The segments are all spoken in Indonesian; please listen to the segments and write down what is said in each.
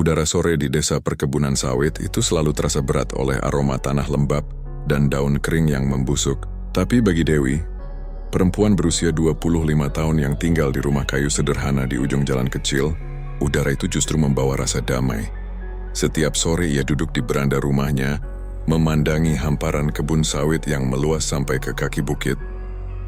Udara sore di desa perkebunan sawit itu selalu terasa berat oleh aroma tanah lembab dan daun kering yang membusuk. Tapi bagi Dewi, perempuan berusia 25 tahun yang tinggal di rumah kayu sederhana di ujung jalan kecil, udara itu justru membawa rasa damai. Setiap sore ia duduk di beranda rumahnya, memandangi hamparan kebun sawit yang meluas sampai ke kaki bukit.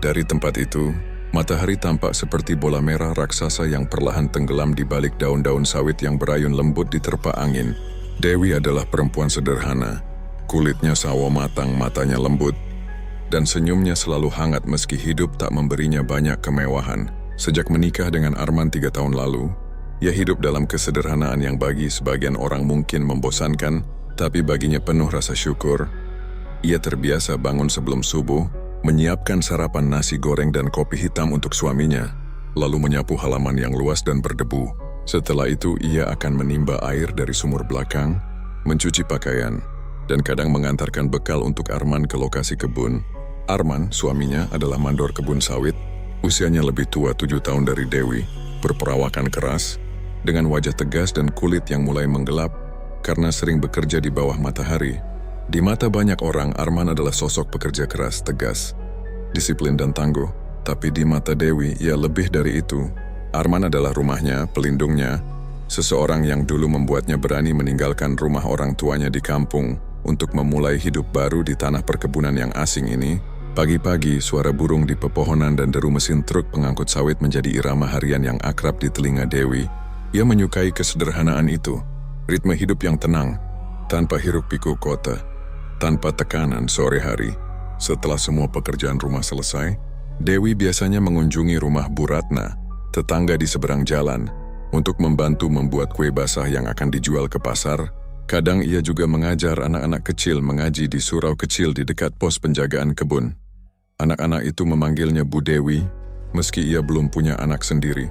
Dari tempat itu, matahari tampak seperti bola merah raksasa yang perlahan tenggelam di balik daun-daun sawit yang berayun lembut diterpa angin. Dewi adalah perempuan sederhana, kulitnya sawo matang, matanya lembut, dan senyumnya selalu hangat meski hidup tak memberinya banyak kemewahan. Sejak menikah dengan Arman 3 tahun lalu, ia hidup dalam kesederhanaan yang bagi sebagian orang mungkin membosankan, tapi baginya penuh rasa syukur. Ia terbiasa bangun sebelum subuh, menyiapkan sarapan nasi goreng dan kopi hitam untuk suaminya, lalu menyapu halaman yang luas dan berdebu. Setelah itu ia akan menimba air dari sumur belakang, mencuci pakaian, dan kadang mengantarkan bekal untuk Arman ke lokasi kebun. Arman, suaminya, adalah mandor kebun sawit, usianya lebih tua 7 tahun dari Dewi, berperawakan keras, dengan wajah tegas dan kulit yang mulai menggelap karena sering bekerja di bawah matahari. Di mata banyak orang, Arman adalah sosok pekerja keras, tegas, disiplin dan tangguh. Tapi di mata Dewi, ia lebih dari itu. Arman adalah rumahnya, pelindungnya, seseorang yang dulu membuatnya berani meninggalkan rumah orang tuanya di kampung untuk memulai hidup baru di tanah perkebunan yang asing ini. Pagi-pagi, suara burung di pepohonan dan deru mesin truk pengangkut sawit menjadi irama harian yang akrab di telinga Dewi. Ia menyukai kesederhanaan itu, ritme hidup yang tenang, tanpa hiruk-pikuk kota, tanpa tekanan sore hari. Setelah semua pekerjaan rumah selesai, Dewi biasanya mengunjungi rumah Bu Ratna, tetangga di seberang jalan, untuk membantu membuat kue basah yang akan dijual ke pasar. Kadang ia juga mengajar anak-anak kecil mengaji di surau kecil di dekat pos penjagaan kebun. Anak-anak itu memanggilnya Bu Dewi, meski ia belum punya anak sendiri.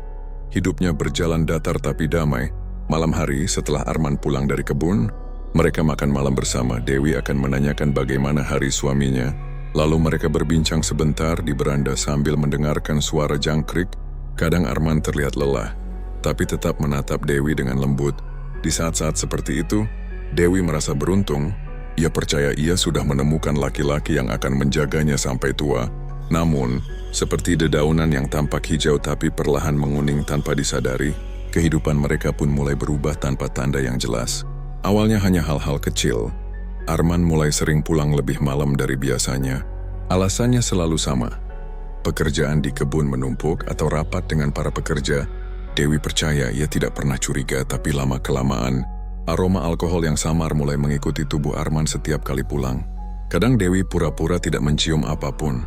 Hidupnya berjalan datar tapi damai. Malam hari setelah Arman pulang dari kebun, mereka makan malam bersama. Dewi akan menanyakan bagaimana hari suaminya. Lalu mereka berbincang sebentar di beranda sambil mendengarkan suara jangkrik. Kadang Arman terlihat lelah, tapi tetap menatap Dewi dengan lembut. Di saat-saat seperti itu, Dewi merasa beruntung. Ia percaya ia sudah menemukan laki-laki yang akan menjaganya sampai tua. Namun, seperti dedaunan yang tampak hijau tapi perlahan menguning tanpa disadari, kehidupan mereka pun mulai berubah tanpa tanda yang jelas. Awalnya hanya hal-hal kecil. Arman mulai sering pulang lebih malam dari biasanya. Alasannya selalu sama. Pekerjaan di kebun menumpuk atau rapat dengan para pekerja. Dewi percaya ia tidak pernah curiga, tapi lama-kelamaan, aroma alkohol yang samar mulai mengikuti tubuh Arman setiap kali pulang. Kadang Dewi pura-pura tidak mencium apapun.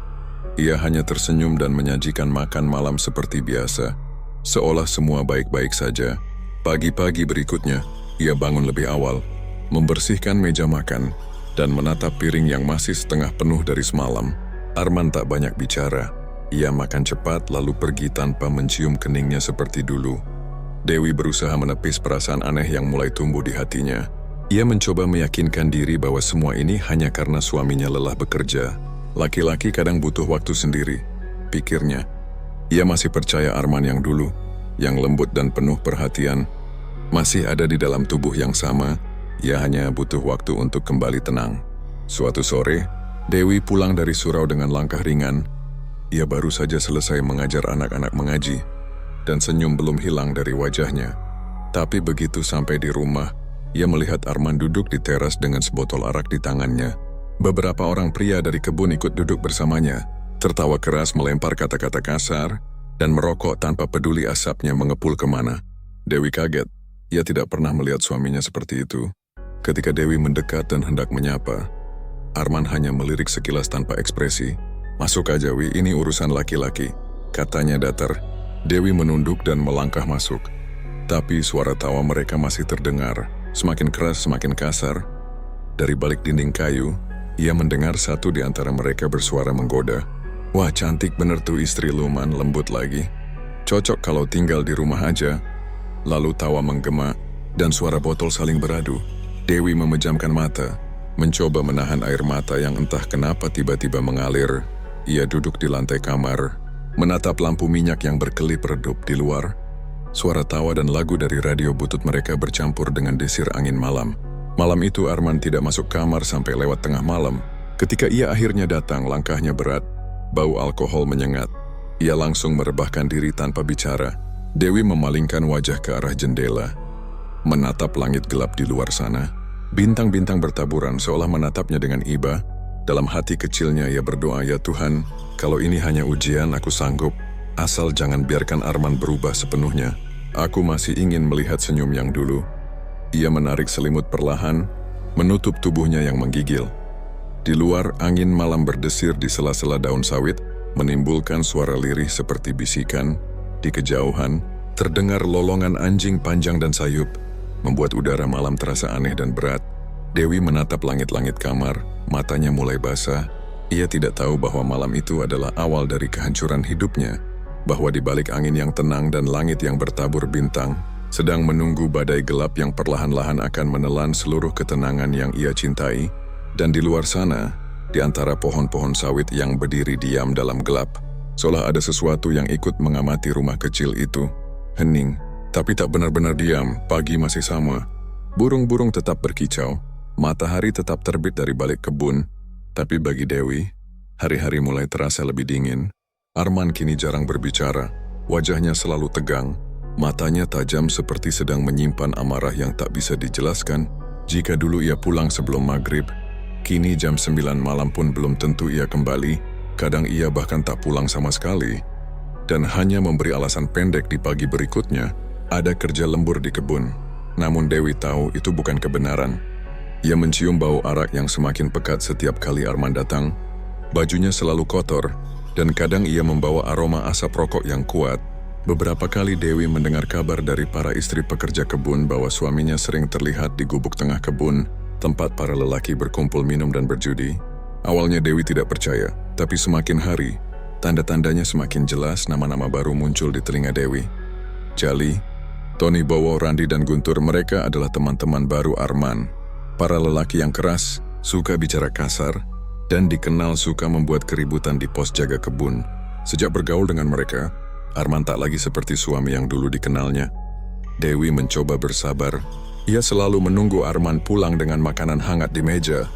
Ia hanya tersenyum dan menyajikan makan malam seperti biasa, seolah semua baik-baik saja. Pagi-pagi berikutnya, ia bangun lebih awal, membersihkan meja makan, dan menatap piring yang masih setengah penuh dari semalam. Arman tak banyak bicara. Ia makan cepat lalu pergi tanpa mencium keningnya seperti dulu. Dewi berusaha menepis perasaan aneh yang mulai tumbuh di hatinya. Ia mencoba meyakinkan diri bahwa semua ini hanya karena suaminya lelah bekerja. Laki-laki kadang butuh waktu sendiri, pikirnya. Ia masih percaya Arman yang dulu, yang lembut dan penuh perhatian, masih ada di dalam tubuh yang sama. Ia hanya butuh waktu untuk kembali tenang. Suatu sore, Dewi pulang dari surau dengan langkah ringan. Ia baru saja selesai mengajar anak-anak mengaji, dan senyum belum hilang dari wajahnya. Tapi begitu sampai di rumah, ia melihat Arman duduk di teras dengan sebotol arak di tangannya. Beberapa orang pria dari kebun ikut duduk bersamanya, tertawa keras, melempar kata-kata kasar, dan merokok tanpa peduli asapnya mengepul kemana. Dewi kaget. Ia tidak pernah melihat suaminya seperti itu. Ketika Dewi mendekat dan hendak menyapa, Arman hanya melirik sekilas tanpa ekspresi. "Masuk aja, Wi, ini urusan laki-laki," katanya datar. Dewi menunduk dan melangkah masuk. Tapi suara tawa mereka masih terdengar, semakin keras, semakin kasar. Dari balik dinding kayu, ia mendengar satu di antara mereka bersuara menggoda. "Wah, cantik bener tuh istri lu, Man, lembut lagi. Cocok kalau tinggal di rumah aja." Lalu tawa menggema, dan suara botol saling beradu. Dewi memejamkan mata, mencoba menahan air mata yang entah kenapa tiba-tiba mengalir. Ia duduk di lantai kamar, menatap lampu minyak yang berkelip redup di luar. Suara tawa dan lagu dari radio butut mereka bercampur dengan desir angin malam. Malam itu Arman tidak masuk kamar sampai lewat tengah malam. Ketika ia akhirnya datang, langkahnya berat, bau alkohol menyengat. Ia langsung merebahkan diri tanpa bicara. Dewi memalingkan wajah ke arah jendela, menatap langit gelap di luar sana. Bintang-bintang bertaburan seolah menatapnya dengan iba. Dalam hati kecilnya ia berdoa, "Ya Tuhan, kalau ini hanya ujian, aku sanggup. Asal jangan biarkan Arman berubah sepenuhnya. Aku masih ingin melihat senyum yang dulu." Ia menarik selimut perlahan, menutup tubuhnya yang menggigil. Di luar, angin malam berdesir di sela-sela daun sawit, menimbulkan suara lirih seperti bisikan. Di kejauhan, terdengar lolongan anjing panjang dan sayup, membuat udara malam terasa aneh dan berat. Dewi menatap langit-langit kamar, matanya mulai basah. Ia tidak tahu bahwa malam itu adalah awal dari kehancuran hidupnya, bahwa di balik angin yang tenang dan langit yang bertabur bintang, sedang menunggu badai gelap yang perlahan-lahan akan menelan seluruh ketenangan yang ia cintai. Dan di luar sana, di antara pohon-pohon sawit yang berdiri diam dalam gelap, seolah ada sesuatu yang ikut mengamati rumah kecil itu. Hening, tapi tak benar-benar diam. Pagi masih sama. Burung-burung tetap berkicau. Matahari tetap terbit dari balik kebun. Tapi bagi Dewi, hari-hari mulai terasa lebih dingin. Arman kini jarang berbicara. Wajahnya selalu tegang. Matanya tajam seperti sedang menyimpan amarah yang tak bisa dijelaskan. Jika dulu ia pulang sebelum maghrib, kini jam 9 malam pun belum tentu ia kembali. Kadang ia bahkan tak pulang sama sekali. Dan hanya memberi alasan pendek di pagi berikutnya, ada kerja lembur di kebun. Namun Dewi tahu itu bukan kebenaran. Ia mencium bau arak yang semakin pekat setiap kali Arman datang. Bajunya selalu kotor, dan kadang ia membawa aroma asap rokok yang kuat. Beberapa kali Dewi mendengar kabar dari para istri pekerja kebun bahwa suaminya sering terlihat di gubuk tengah kebun, tempat para lelaki berkumpul minum dan berjudi. Awalnya Dewi tidak percaya, tapi semakin hari, tanda-tandanya semakin jelas. Nama-nama baru muncul di telinga Dewi. Jali, Tony Bowo, Randi, dan Guntur, mereka adalah teman-teman baru Arman. Para lelaki yang keras, suka bicara kasar, dan dikenal suka membuat keributan di pos jaga kebun. Sejak bergaul dengan mereka, Arman tak lagi seperti suami yang dulu dikenalnya. Dewi mencoba bersabar. Ia selalu menunggu Arman pulang dengan makanan hangat di meja,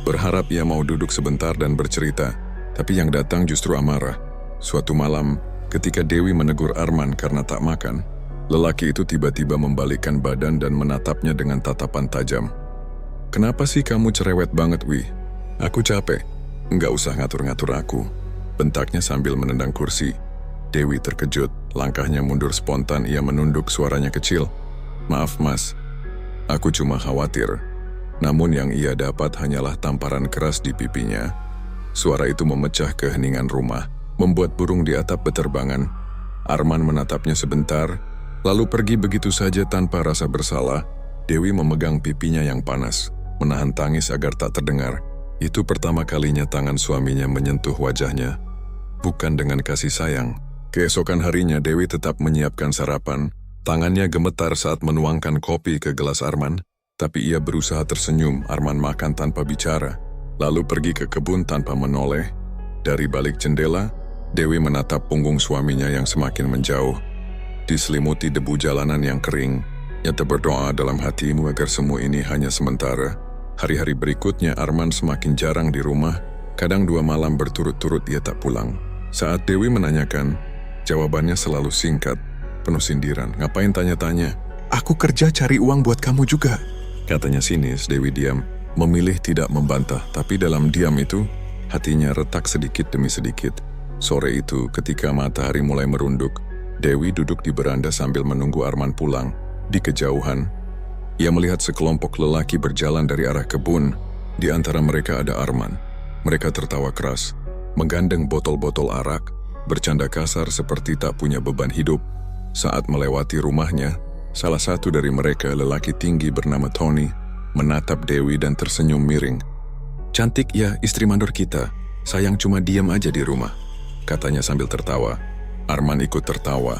berharap ia mau duduk sebentar dan bercerita. Tapi yang datang justru amarah. Suatu malam, ketika Dewi menegur Arman karena tak makan, lelaki itu tiba-tiba membalikkan badan dan menatapnya dengan tatapan tajam. "Kenapa sih kamu cerewet banget, Wi? Aku capek." "Nggak usah ngatur-ngatur aku," bentaknya sambil menendang kursi. Dewi terkejut, langkahnya mundur spontan. Ia menunduk, suaranya kecil. "Maaf mas, aku cuma khawatir." Namun yang ia dapat hanyalah tamparan keras di pipinya. Suara itu memecah keheningan rumah, membuat burung di atap beterbangan. Arman menatapnya sebentar, lalu pergi begitu saja tanpa rasa bersalah. Dewi memegang pipinya yang panas, menahan tangis agar tak terdengar. Itu pertama kalinya tangan suaminya menyentuh wajahnya, bukan dengan kasih sayang. Keesokan harinya Dewi tetap menyiapkan sarapan. Tangannya gemetar saat menuangkan kopi ke gelas Arman, tapi ia berusaha tersenyum. Arman makan tanpa bicara, lalu pergi ke kebun tanpa menoleh. Dari balik jendela, Dewi menatap punggung suaminya yang semakin menjauh. Diselimuti debu jalanan yang kering, ia berdoa dalam hatimu agar semua ini hanya sementara. Hari-hari berikutnya Arman semakin jarang di rumah. Kadang 2 malam berturut-turut ia tak pulang. Saat Dewi menanyakan, jawabannya selalu singkat, penuh sindiran. "Ngapain tanya-tanya? Aku kerja cari uang buat kamu juga," katanya sinis. Dewi diam, memilih tidak membantah, tapi dalam diam itu, hatinya retak sedikit demi sedikit. Sore itu, ketika matahari mulai merunduk, Dewi duduk di beranda sambil menunggu Arman pulang. Di kejauhan, ia melihat sekelompok lelaki berjalan dari arah kebun. Di antara mereka ada Arman. Mereka tertawa keras, menggandeng botol-botol arak, bercanda kasar seperti tak punya beban hidup. Saat melewati rumahnya, salah satu dari mereka, lelaki tinggi bernama Tony, menatap Dewi dan tersenyum miring. "Cantik ya istri mandor kita, sayang cuma diam aja di rumah," katanya sambil tertawa. Arman ikut tertawa.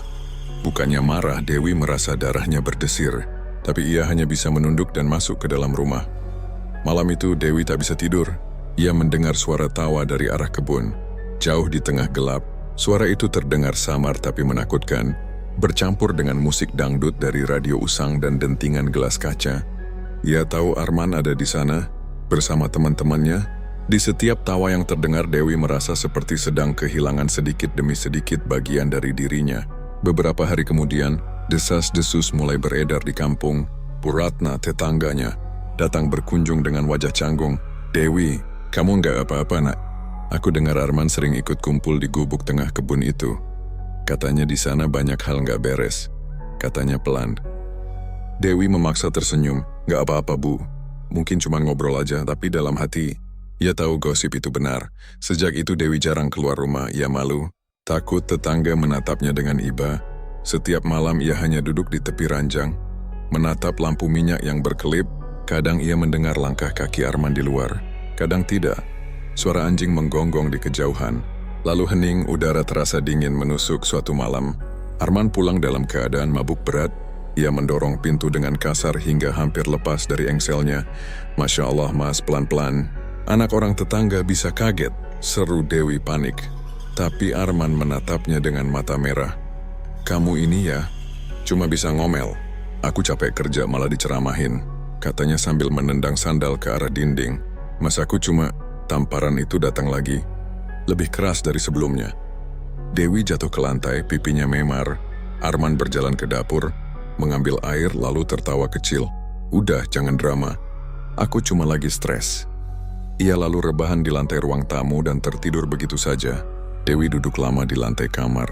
Bukannya marah, Dewi merasa darahnya berdesir, tapi ia hanya bisa menunduk dan masuk ke dalam rumah. Malam itu Dewi tak bisa tidur. Ia mendengar suara tawa dari arah kebun. Jauh di tengah gelap, suara itu terdengar samar tapi menakutkan. bercampur dengan musik dangdut dari radio usang dan dentingan gelas kaca. Ia tahu Arman ada di sana, bersama teman-temannya. Di setiap tawa yang terdengar, Dewi merasa seperti sedang kehilangan sedikit demi sedikit bagian dari dirinya. Beberapa hari kemudian, desas-desus mulai beredar di kampung. Bu Ratna, tetangganya, datang berkunjung dengan wajah canggung. "Dewi, kamu nggak apa-apa, nak? Aku dengar Arman sering ikut kumpul di gubuk tengah kebun itu. Katanya di sana banyak hal nggak beres," katanya pelan. Dewi memaksa tersenyum. "Nggak apa-apa, Bu. Mungkin cuma ngobrol aja, tapi dalam hati, ia tahu gosip itu benar." Sejak itu Dewi jarang keluar rumah. Ia malu, takut tetangga menatapnya dengan iba. Setiap malam ia hanya duduk di tepi ranjang, menatap lampu minyak yang berkelip. Kadang ia mendengar langkah kaki Arman di luar, kadang tidak. Suara anjing menggonggong di kejauhan. Lalu hening, udara terasa dingin menusuk. Suatu malam, Arman pulang dalam keadaan mabuk berat. Ia mendorong pintu dengan kasar hingga hampir lepas dari engselnya. "Masya Allah, Mas, pelan-pelan. Anak orang tetangga bisa kaget," seru Dewi panik. Tapi Arman menatapnya dengan mata merah. "Kamu ini ya, cuma bisa ngomel. Aku capek kerja malah diceramahin," katanya sambil menendang sandal ke arah dinding. "Mas, aku cuma..." Tamparan itu datang lagi, lebih keras dari sebelumnya. Dewi jatuh ke lantai, pipinya memar. Arman berjalan ke dapur, mengambil air lalu tertawa kecil. "Udah, jangan drama. Aku cuma lagi stres." Ia lalu rebahan di lantai ruang tamu dan tertidur begitu saja. Dewi duduk lama di lantai kamar,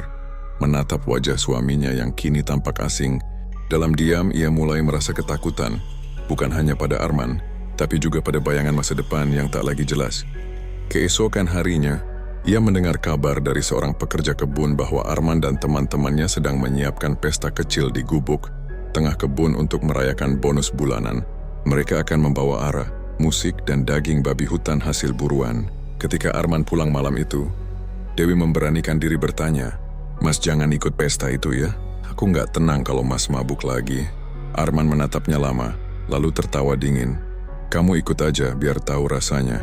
menatap wajah suaminya yang kini tampak asing. Dalam diam ia mulai merasa ketakutan, bukan hanya pada Arman, tapi juga pada bayangan masa depan yang tak lagi jelas. Keesokan harinya, ia mendengar kabar dari seorang pekerja kebun bahwa Arman dan teman-temannya sedang menyiapkan pesta kecil di gubuk tengah kebun untuk merayakan bonus bulanan. Mereka akan membawa arah, musik, dan daging babi hutan hasil buruan. Ketika Arman pulang malam itu, Dewi memberanikan diri bertanya, "Mas, jangan ikut pesta itu ya. Aku nggak tenang kalau Mas mabuk lagi." Arman menatapnya lama, lalu tertawa dingin. "Kamu ikut aja biar tahu rasanya.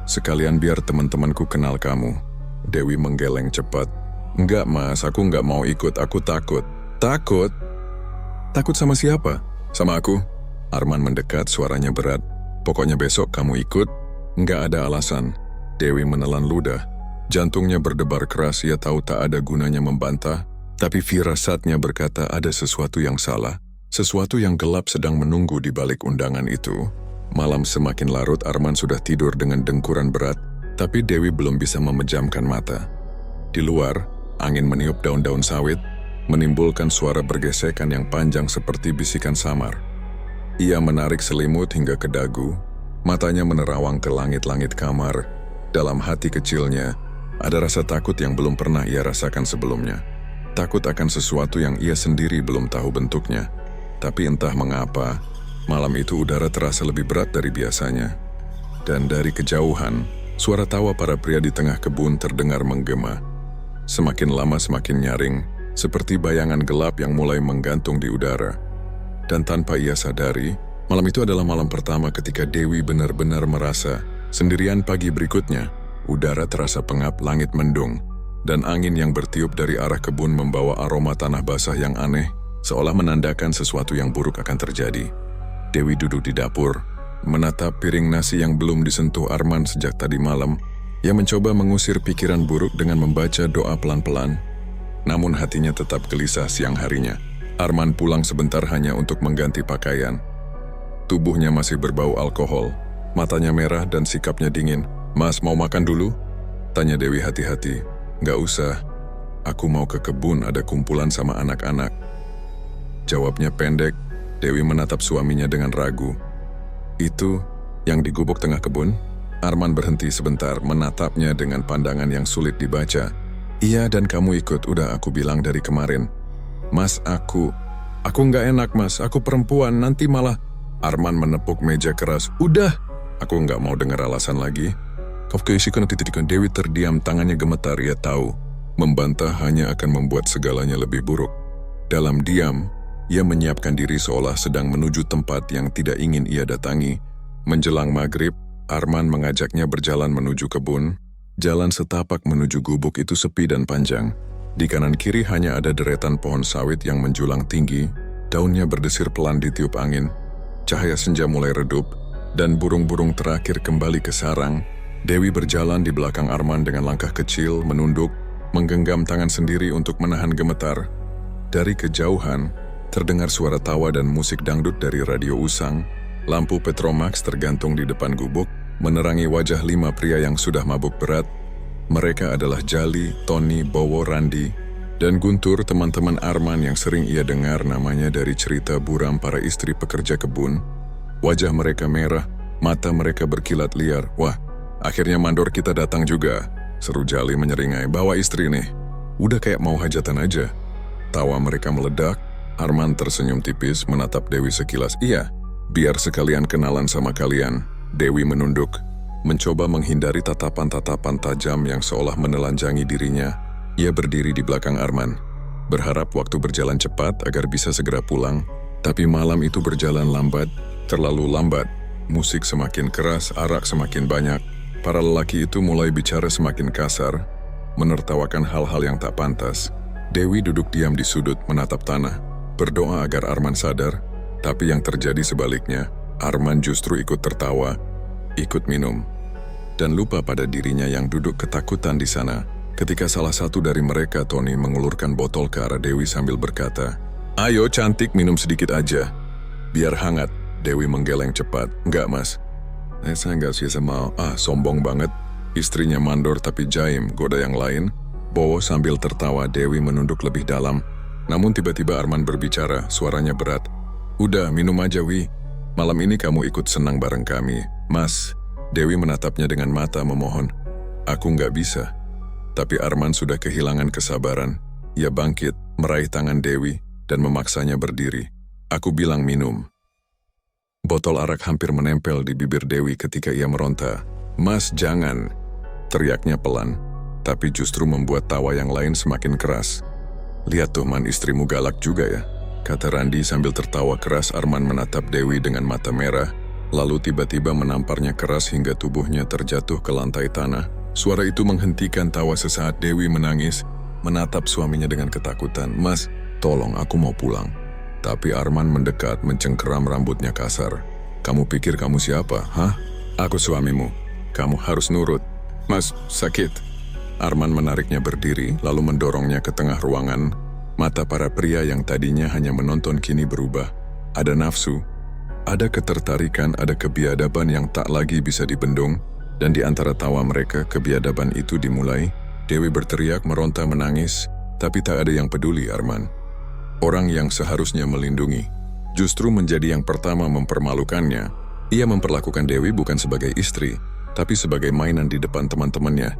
Sekalian biar teman-temanku kenal kamu." Dewi menggeleng cepat. "Enggak, Mas, aku nggak mau ikut. Aku takut." "Takut? Takut sama siapa?" "Sama aku." Arman mendekat, suaranya berat. "Pokoknya besok kamu ikut. Nggak ada alasan." Dewi menelan ludah. Jantungnya berdebar keras. Ia tahu tak ada gunanya membantah, tapi firasatnya berkata ada sesuatu yang salah. Sesuatu yang gelap sedang menunggu di balik undangan itu. Malam semakin larut, Arman sudah tidur dengan dengkuran berat, tapi Dewi belum bisa memejamkan mata. Di luar, angin meniup daun-daun sawit, menimbulkan suara bergesekan yang panjang seperti bisikan samar. Ia menarik selimut hingga ke dagu, matanya menerawang ke langit-langit kamar. Dalam hati kecilnya, ada rasa takut yang belum pernah ia rasakan sebelumnya. Takut akan sesuatu yang ia sendiri belum tahu bentuknya. Tapi entah mengapa, malam itu udara terasa lebih berat dari biasanya. Dan dari kejauhan, suara tawa para pria di tengah kebun terdengar menggema. Semakin lama semakin nyaring, seperti bayangan gelap yang mulai menggantung di udara. Dan tanpa ia sadari, malam itu adalah malam pertama ketika Dewi benar-benar merasa sendirian. Pagi berikutnya, udara terasa pengap, langit mendung, dan angin yang bertiup dari arah kebun membawa aroma tanah basah yang aneh, seolah menandakan sesuatu yang buruk akan terjadi. Dewi duduk di dapur, menatap piring nasi yang belum disentuh Arman sejak tadi malam. Ia mencoba mengusir pikiran buruk dengan membaca doa pelan-pelan, namun hatinya tetap gelisah. Siang harinya, Arman pulang sebentar hanya untuk mengganti pakaian. Tubuhnya masih berbau alkohol, matanya merah dan sikapnya dingin. "Mas, mau makan dulu?" tanya Dewi hati-hati. "Nggak usah, aku mau ke kebun, ada kumpulan sama anak-anak," jawabnya pendek. Dewi menatap suaminya dengan ragu. "Itu yang di gubuk tengah kebun?" Arman berhenti sebentar, menatapnya dengan pandangan yang sulit dibaca. "Iya, dan kamu ikut, udah aku bilang dari kemarin." "Mas, aku nggak enak, Mas, aku perempuan, nanti malah..." Arman menepuk meja keras. "Udah, aku nggak mau dengar alasan lagi." Dewi terdiam, tangannya gemetar. Ia tahu, membantah hanya akan membuat segalanya lebih buruk. Dalam diam, ia menyiapkan diri seolah sedang menuju tempat yang tidak ingin ia datangi. Menjelang maghrib, Arman mengajaknya berjalan menuju kebun. Jalan setapak menuju gubuk itu sepi dan panjang. Di kanan kiri hanya ada deretan pohon sawit yang menjulang tinggi, daunnya berdesir pelan ditiup angin, cahaya senja mulai redup, dan burung-burung terakhir kembali ke sarang. Dewi berjalan di belakang Arman dengan langkah kecil, menunduk, menggenggam tangan sendiri untuk menahan gemetar. Dari kejauhan, terdengar suara tawa dan musik dangdut dari radio usang. Lampu Petromax tergantung di depan gubuk, menerangi wajah 5 pria yang sudah mabuk berat. Mereka adalah Jali, Tony, Bowo, Randi, dan Guntur, teman-teman Arman yang sering ia dengar namanya dari cerita buram para istri pekerja kebun. Wajah mereka merah, mata mereka berkilat liar. "Wah, akhirnya mandor kita datang juga," seru Jali menyeringai. "Bawa istri nih. Udah kayak mau hajatan aja." Tawa mereka meledak. Arman tersenyum tipis menatap Dewi sekilas. "Iya, biar sekalian kenalan sama kalian." Dewi menunduk, mencoba menghindari tatapan-tatapan tajam yang seolah menelanjangi dirinya. Ia berdiri di belakang Arman, berharap waktu berjalan cepat agar bisa segera pulang. Tapi malam itu berjalan lambat, terlalu lambat. Musik semakin keras, arak semakin banyak. Para lelaki itu mulai bicara semakin kasar, menertawakan hal-hal yang tak pantas. Dewi duduk diam di sudut menatap tanah, berdoa agar Arman sadar. Tapi yang terjadi sebaliknya, Arman justru ikut tertawa, ikut minum, dan lupa pada dirinya yang duduk ketakutan di sana. Ketika salah satu dari mereka, Tony, mengulurkan botol ke arah Dewi sambil berkata, "Ayo cantik, minum sedikit aja. Biar hangat." Dewi menggeleng cepat. "Enggak, Mas. Saya nggak biasa mau." "Ah, sombong banget. Istrinya mandor tapi jaim, goda yang lain." Bowo sambil tertawa. Dewi menunduk lebih dalam. Namun tiba-tiba Arman berbicara, suaranya berat. "Udah, minum aja, Wi. Malam ini kamu ikut senang bareng kami." "Mas." Dewi menatapnya dengan mata memohon. "Aku nggak bisa." Tapi Arman sudah kehilangan kesabaran. Ia bangkit, meraih tangan Dewi, dan memaksanya berdiri. "Aku bilang minum." Botol arak hampir menempel di bibir Dewi ketika ia meronta. "Mas, jangan!" Teriaknya pelan, tapi justru membuat tawa yang lain semakin keras. "Lihat tuh, Man, istrimu galak juga ya," kata Randi sambil tertawa keras. Arman menatap Dewi dengan mata merah, lalu tiba-tiba menamparnya keras hingga tubuhnya terjatuh ke lantai tanah. Suara itu menghentikan tawa sesaat. Dewi menangis, menatap suaminya dengan ketakutan. "Mas, tolong, aku mau pulang." Tapi Arman mendekat, mencengkeram rambutnya kasar. "Kamu pikir kamu siapa, hah? Aku suamimu. Kamu harus nurut." "Mas, sakit." Arman menariknya berdiri, lalu mendorongnya ke tengah ruangan. Mata para pria yang tadinya hanya menonton kini berubah. Ada nafsu, ada ketertarikan, ada kebiadaban yang tak lagi bisa dibendung. Dan di antara tawa mereka, kebiadaban itu dimulai. Dewi berteriak, meronta, menangis, tapi tak ada yang peduli Arman. Orang yang seharusnya melindungi, justru menjadi yang pertama mempermalukannya. Ia memperlakukan Dewi bukan sebagai istri, tapi sebagai mainan di depan teman-temannya.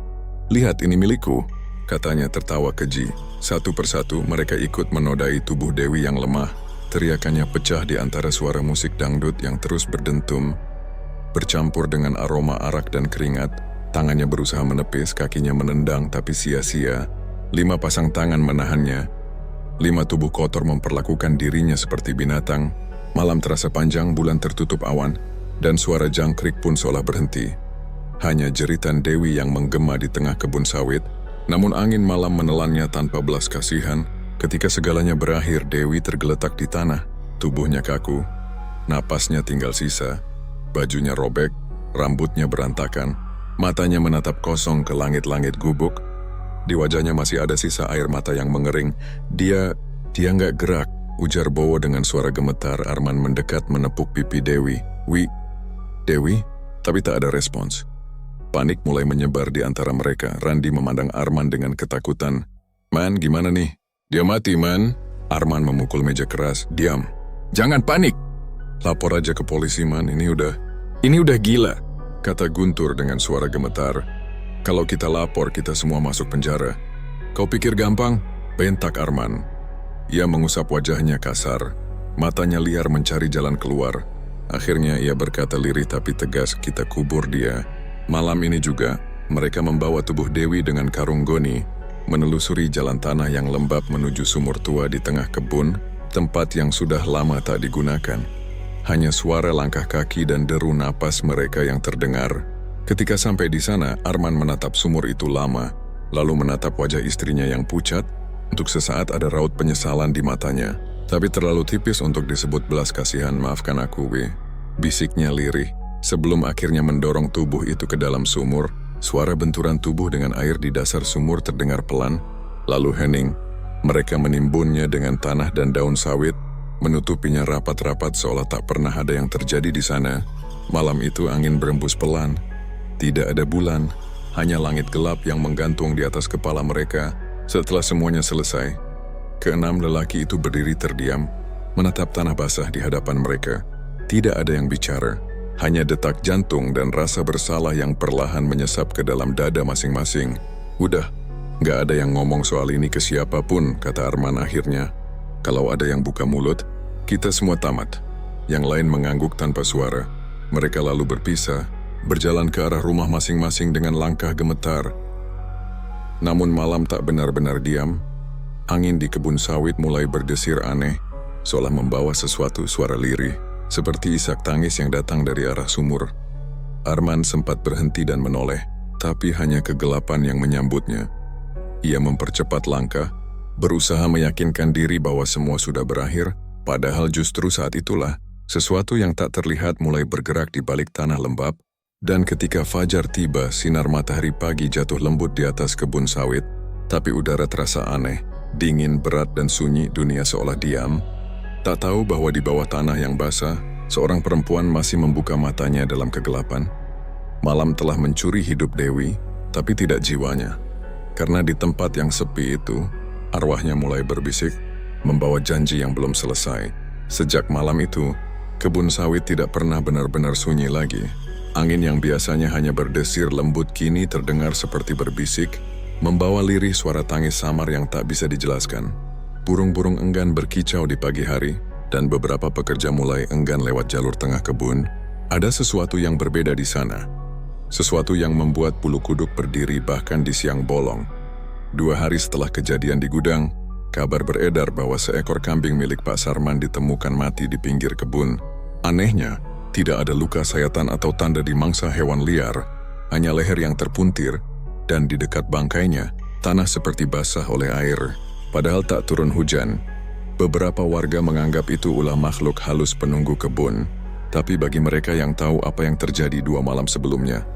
"Lihat, ini milikku," katanya tertawa keji. Satu persatu mereka ikut menodai tubuh Dewi yang lemah. Teriakannya pecah di antara suara musik dangdut yang terus berdentum, bercampur dengan aroma arak dan keringat. Tangannya berusaha menepis, kakinya menendang, tapi sia-sia. 5 pasang tangan menahannya. 5 tubuh kotor memperlakukan dirinya seperti binatang. Malam terasa panjang, bulan tertutup awan, dan suara jangkrik pun seolah berhenti. Hanya jeritan Dewi yang menggema di tengah kebun sawit. Namun angin malam menelannya tanpa belas kasihan. Ketika segalanya berakhir, Dewi tergeletak di tanah. Tubuhnya kaku, napasnya tinggal sisa. Bajunya robek, rambutnya berantakan. Matanya menatap kosong ke langit-langit gubuk. Di wajahnya masih ada sisa air mata yang mengering. Dia nggak gerak, ujar Bowo dengan suara gemetar. Arman mendekat menepuk pipi Dewi. Dewi?" Tapi tak ada respons. Panik mulai menyebar di antara mereka. Randi memandang Arman dengan ketakutan. "Man, gimana nih?" "Dia mati, Man." Arman memukul meja keras. "Diam. Jangan panik. Lapor aja ke polisi, Man. Ini udah gila," kata Guntur dengan suara gemetar. "Kalau kita lapor, kita semua masuk penjara." "Kau pikir gampang?" bentak Arman. Ia mengusap wajahnya kasar. Matanya liar mencari jalan keluar. Akhirnya ia berkata lirih tapi tegas, "Kita kubur dia." Malam ini juga, mereka membawa tubuh Dewi dengan karung goni, menelusuri jalan tanah yang lembab menuju sumur tua di tengah kebun, tempat yang sudah lama tak digunakan. Hanya suara langkah kaki dan deru napas mereka yang terdengar. Ketika sampai di sana, Arman menatap sumur itu lama, lalu menatap wajah istrinya yang pucat, Untuk sesaat ada raut penyesalan di matanya, tapi terlalu tipis untuk disebut belas kasihan. Maafkan aku, Wi, bisiknya lirih. Sebelum akhirnya mendorong tubuh itu ke dalam sumur, suara benturan tubuh dengan air di dasar sumur terdengar pelan, lalu hening. Mereka menimbunnya dengan tanah dan daun sawit, menutupinya rapat-rapat seolah tak pernah ada yang terjadi di sana. Malam itu angin berembus pelan. Tidak ada bulan, hanya langit gelap yang menggantung di atas kepala mereka. Setelah semuanya selesai, keenam lelaki itu berdiri terdiam, menatap tanah basah di hadapan mereka. Tidak ada yang bicara, hanya detak jantung dan rasa bersalah yang perlahan menyesap ke dalam dada masing-masing. Udah, gak ada yang ngomong soal ini ke siapapun, kata Arman akhirnya. Kalau ada yang buka mulut, kita semua tamat. Yang lain mengangguk tanpa suara. Mereka lalu berpisah, berjalan ke arah rumah masing-masing dengan langkah gemetar. Namun malam tak benar-benar diam. Angin di kebun sawit mulai berdesir aneh, seolah membawa sesuatu suara lirih, seperti isak tangis yang datang dari arah sumur. Arman sempat berhenti dan menoleh, tapi hanya kegelapan yang menyambutnya. Ia mempercepat langkah, berusaha meyakinkan diri bahwa semua sudah berakhir, padahal justru saat itulah, sesuatu yang tak terlihat mulai bergerak di balik tanah lembab. Dan ketika fajar tiba, sinar matahari pagi jatuh lembut di atas kebun sawit, tapi udara terasa aneh, dingin, berat dan sunyi. Dunia seolah diam. Tak tahu bahwa di bawah tanah yang basah, seorang perempuan masih membuka matanya dalam kegelapan. Malam telah mencuri hidup Dewi, tapi tidak jiwanya. Karena di tempat yang sepi itu, arwahnya mulai berbisik, membawa janji yang belum selesai. Sejak malam itu, kebun sawit tidak pernah benar-benar sunyi lagi. Angin yang biasanya hanya berdesir lembut kini terdengar seperti berbisik, membawa lirih suara tangis samar yang tak bisa dijelaskan. Burung-burung enggan berkicau di pagi hari, dan beberapa pekerja mulai enggan lewat jalur tengah kebun. Ada sesuatu yang berbeda di sana. Sesuatu yang membuat bulu kuduk berdiri bahkan di siang bolong. 2 hari setelah kejadian di gudang, kabar beredar bahwa seekor kambing milik Pak Sarman ditemukan mati di pinggir kebun. Anehnya, tidak ada luka sayatan atau tanda dimangsa hewan liar, hanya leher yang terpuntir, dan di dekat bangkainya, tanah seperti basah oleh air, padahal tak turun hujan. Beberapa warga menganggap itu ulah makhluk halus penunggu kebun, tapi bagi mereka yang tahu apa yang terjadi 2 malam sebelumnya,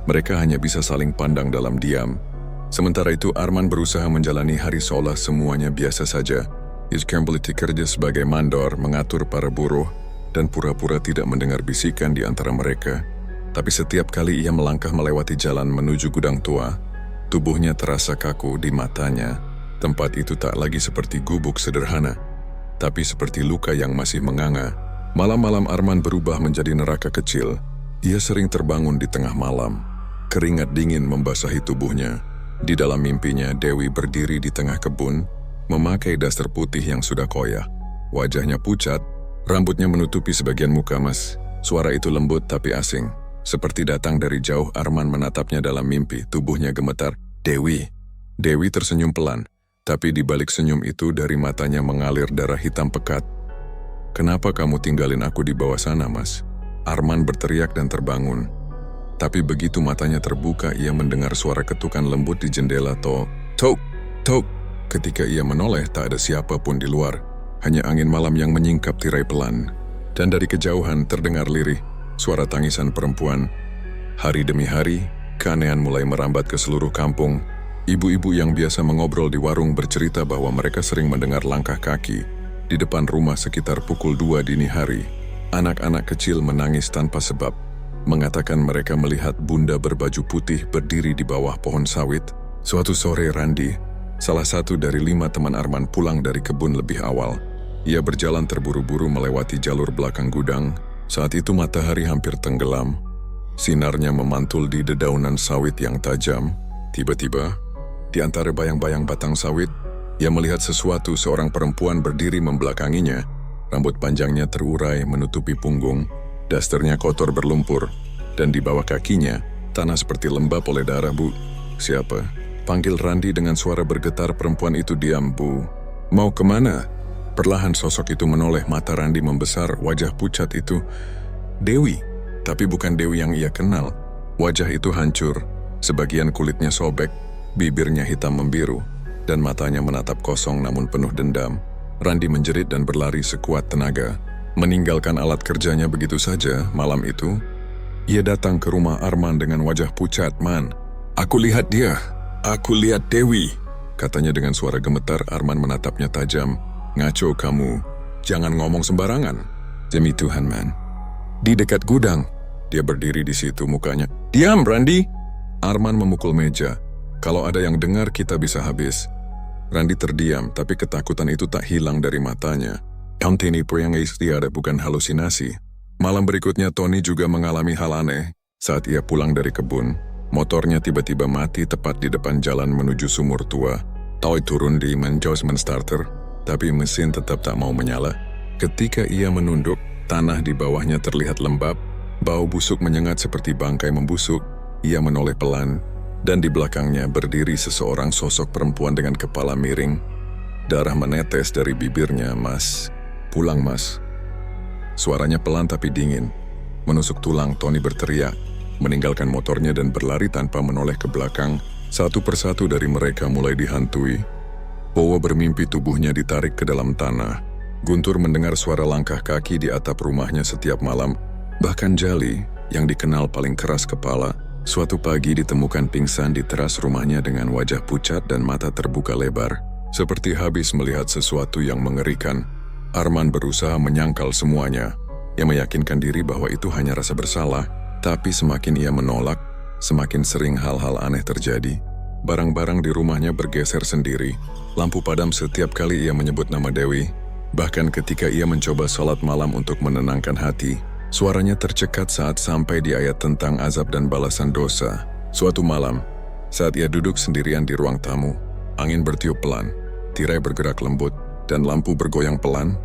mereka hanya bisa saling pandang dalam diam. Sementara itu, Arman berusaha menjalani hari seolah semuanya biasa saja. Ia kembali kerja sebagai mandor, mengatur para buruh, dan pura-pura tidak mendengar bisikan di antara mereka. Tapi setiap kali ia melangkah melewati jalan menuju gudang tua, tubuhnya terasa kaku di matanya. Tempat itu tak lagi seperti gubuk sederhana, tapi seperti luka yang masih menganga. Malam-malam Arman berubah menjadi neraka kecil. Ia sering terbangun di tengah malam. Keringat dingin membasahi tubuhnya. Di dalam mimpinya, Dewi berdiri di tengah kebun, memakai daster putih yang sudah koyak. Wajahnya pucat, rambutnya menutupi sebagian muka emas. Suara itu lembut tapi asing. Seperti datang dari jauh, Arman menatapnya dalam mimpi. Tubuhnya gemetar. Dewi. Dewi tersenyum pelan. Tapi di balik senyum itu dari matanya mengalir darah hitam pekat. Kenapa kamu tinggalin aku di bawah sana, Mas? Arman berteriak dan terbangun. Tapi begitu matanya terbuka, ia mendengar suara ketukan lembut di jendela. Tok, tok. Ketika ia menoleh, tak ada siapapun di luar. Hanya angin malam yang menyingkap tirai pelan. Dan dari kejauhan terdengar lirih suara tangisan perempuan. Hari demi hari, keanehan mulai merambat ke seluruh kampung. Ibu-ibu yang biasa mengobrol di warung bercerita bahwa mereka sering mendengar langkah kaki di depan rumah sekitar pukul 2 dini hari. Anak-anak kecil menangis tanpa sebab, mengatakan mereka melihat bunda berbaju putih berdiri di bawah pohon sawit. Suatu sore Randi, salah satu dari 5 teman Arman, pulang dari kebun lebih awal. Ia berjalan terburu-buru melewati jalur belakang gudang. Saat itu matahari hampir tenggelam. Sinarnya memantul di dedaunan sawit yang tajam. Tiba-tiba, di antara bayang-bayang batang sawit, ia melihat sesuatu. Seorang perempuan berdiri membelakanginya. Rambut panjangnya terurai menutupi punggung. Dasternya kotor berlumpur. Dan di bawah kakinya, tanah seperti lembab oleh darah. Bu, siapa? Panggil Randi dengan suara bergetar. Perempuan itu diam. Bu, mau kemana? Perlahan sosok itu menoleh. Mata Randi membesar. Wajah pucat itu Dewi, tapi bukan Dewi yang ia kenal. Wajah itu hancur, sebagian kulitnya sobek, bibirnya hitam membiru. dan matanya menatap kosong namun penuh dendam. Randi menjerit dan berlari sekuat tenaga, meninggalkan alat kerjanya begitu saja. Malam itu, ia datang ke rumah Arman dengan wajah pucat. "Man, aku lihat dia. Aku lihat Dewi," katanya dengan suara gemetar. Arman menatapnya tajam. "Ngaco kamu. Jangan ngomong sembarangan." "Demi Tuhan, man. Di dekat gudang." Dia berdiri di situ, mukanya. "Diam, Randi!" Arman memukul meja. "Kalau ada yang dengar, kita bisa habis." Randi terdiam, tapi ketakutan itu tak hilang dari matanya. Ini yang istiada bukan halusinasi. Malam berikutnya Tony juga mengalami hal aneh. Saat ia pulang dari kebun, motornya tiba-tiba mati tepat di depan jalan menuju sumur tua. Toy turun di menjauh starter, tapi mesin tetap tak mau menyala. Ketika ia menunduk, tanah di bawahnya terlihat lembab, bau busuk menyengat seperti bangkai membusuk. Ia menoleh pelan, dan di belakangnya berdiri seseorang sosok perempuan dengan kepala miring. Darah menetes dari bibirnya. "Mas, pulang mas." Suaranya pelan tapi dingin. Menusuk tulang, Tony berteriak, meninggalkan motornya dan berlari tanpa menoleh ke belakang. Satu persatu dari mereka mulai dihantui. Bowo bermimpi tubuhnya ditarik ke dalam tanah. Guntur mendengar suara langkah kaki di atap rumahnya setiap malam. Bahkan Jali, yang dikenal paling keras kepala, suatu pagi ditemukan pingsan di teras rumahnya dengan wajah pucat dan mata terbuka lebar, seperti habis melihat sesuatu yang mengerikan. Arman berusaha menyangkal semuanya. Ia meyakinkan diri bahwa itu hanya rasa bersalah, tapi semakin ia menolak, semakin sering hal-hal aneh terjadi. Barang-barang di rumahnya bergeser sendiri. Lampu padam setiap kali ia menyebut nama Dewi. Bahkan ketika ia mencoba sholat malam untuk menenangkan hati, suaranya tercekat saat sampai di ayat tentang azab dan balasan dosa. Suatu malam, saat ia duduk sendirian di ruang tamu, angin bertiup pelan, tirai bergerak lembut, dan lampu bergoyang pelan.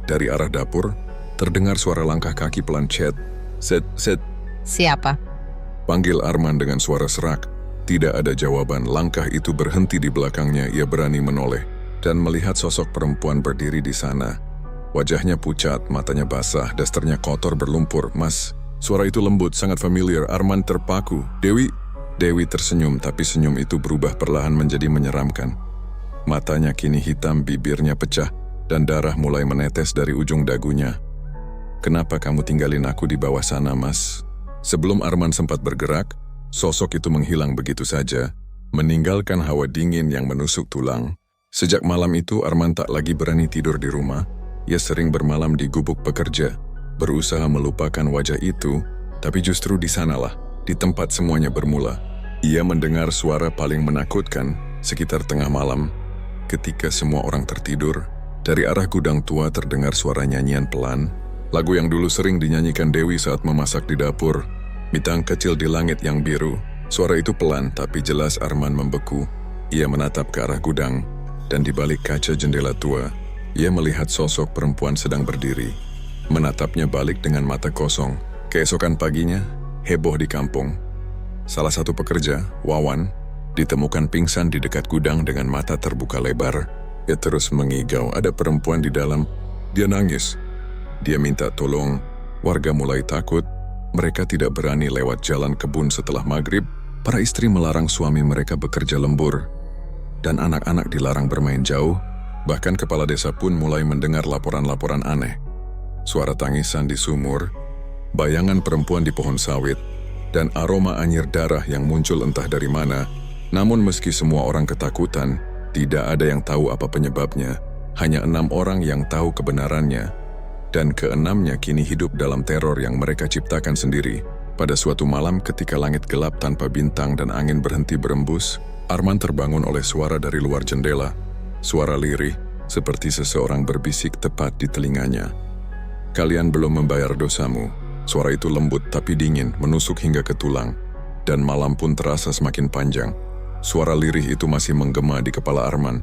Dari arah dapur, terdengar suara langkah kaki pelan. "Set, set, set." "Siapa?" panggil Arman dengan suara serak. Tidak ada jawaban. Langkah itu berhenti di belakangnya. Ia berani menoleh dan melihat sosok perempuan berdiri di sana. Wajahnya pucat, matanya basah, dasternya kotor berlumpur. "Mas." Suara itu lembut, sangat familiar. Arman terpaku. "Dewi." Dewi tersenyum, tapi senyum itu berubah perlahan menjadi menyeramkan. Matanya kini hitam, bibirnya pecah, dan darah mulai menetes dari ujung dagunya. "Kenapa kamu tinggalin aku di bawah sana, Mas?" Sebelum Arman sempat bergerak, sosok itu menghilang begitu saja, meninggalkan hawa dingin yang menusuk tulang. Sejak malam itu, Arman tak lagi berani tidur di rumah. Ia sering bermalam di gubuk pekerja, berusaha melupakan wajah itu, tapi justru di sanalah, di tempat semuanya bermula. Ia mendengar suara paling menakutkan sekitar tengah malam. Ketika semua orang tertidur, dari arah gudang tua terdengar suara nyanyian pelan, lagu yang dulu sering dinyanyikan Dewi saat memasak di dapur. "Bintang kecil di langit yang biru." Suara itu pelan tapi jelas. Arman membeku. Ia menatap ke arah gudang, dan di balik kaca jendela tua, ia melihat sosok perempuan sedang berdiri, menatapnya balik dengan mata kosong. Keesokan paginya, heboh di kampung. Salah satu pekerja, Wawan, ditemukan pingsan di dekat gudang dengan mata terbuka lebar. Ia terus mengigau. Ada perempuan di dalam. Dia nangis. Dia minta tolong. Warga mulai takut. Mereka tidak berani lewat jalan kebun setelah maghrib. Para istri melarang suami mereka bekerja lembur, dan anak-anak dilarang bermain jauh. Bahkan kepala desa pun mulai mendengar laporan-laporan aneh. Suara tangisan di sumur, bayangan perempuan di pohon sawit, dan aroma anyir darah yang muncul entah dari mana. Namun meski semua orang ketakutan, tidak ada yang tahu apa penyebabnya. Hanya 6 orang yang tahu kebenarannya. Dan keenamnya kini hidup dalam teror yang mereka ciptakan sendiri. Pada suatu malam ketika langit gelap tanpa bintang dan angin berhenti berembus, Arman terbangun oleh suara dari luar jendela. Suara lirih, seperti seseorang berbisik tepat di telinganya. "Kalian belum membayar dosamu." Suara itu lembut tapi dingin, menusuk hingga ke tulang. Dan malam pun terasa semakin panjang. Suara lirih itu masih menggema di kepala Arman.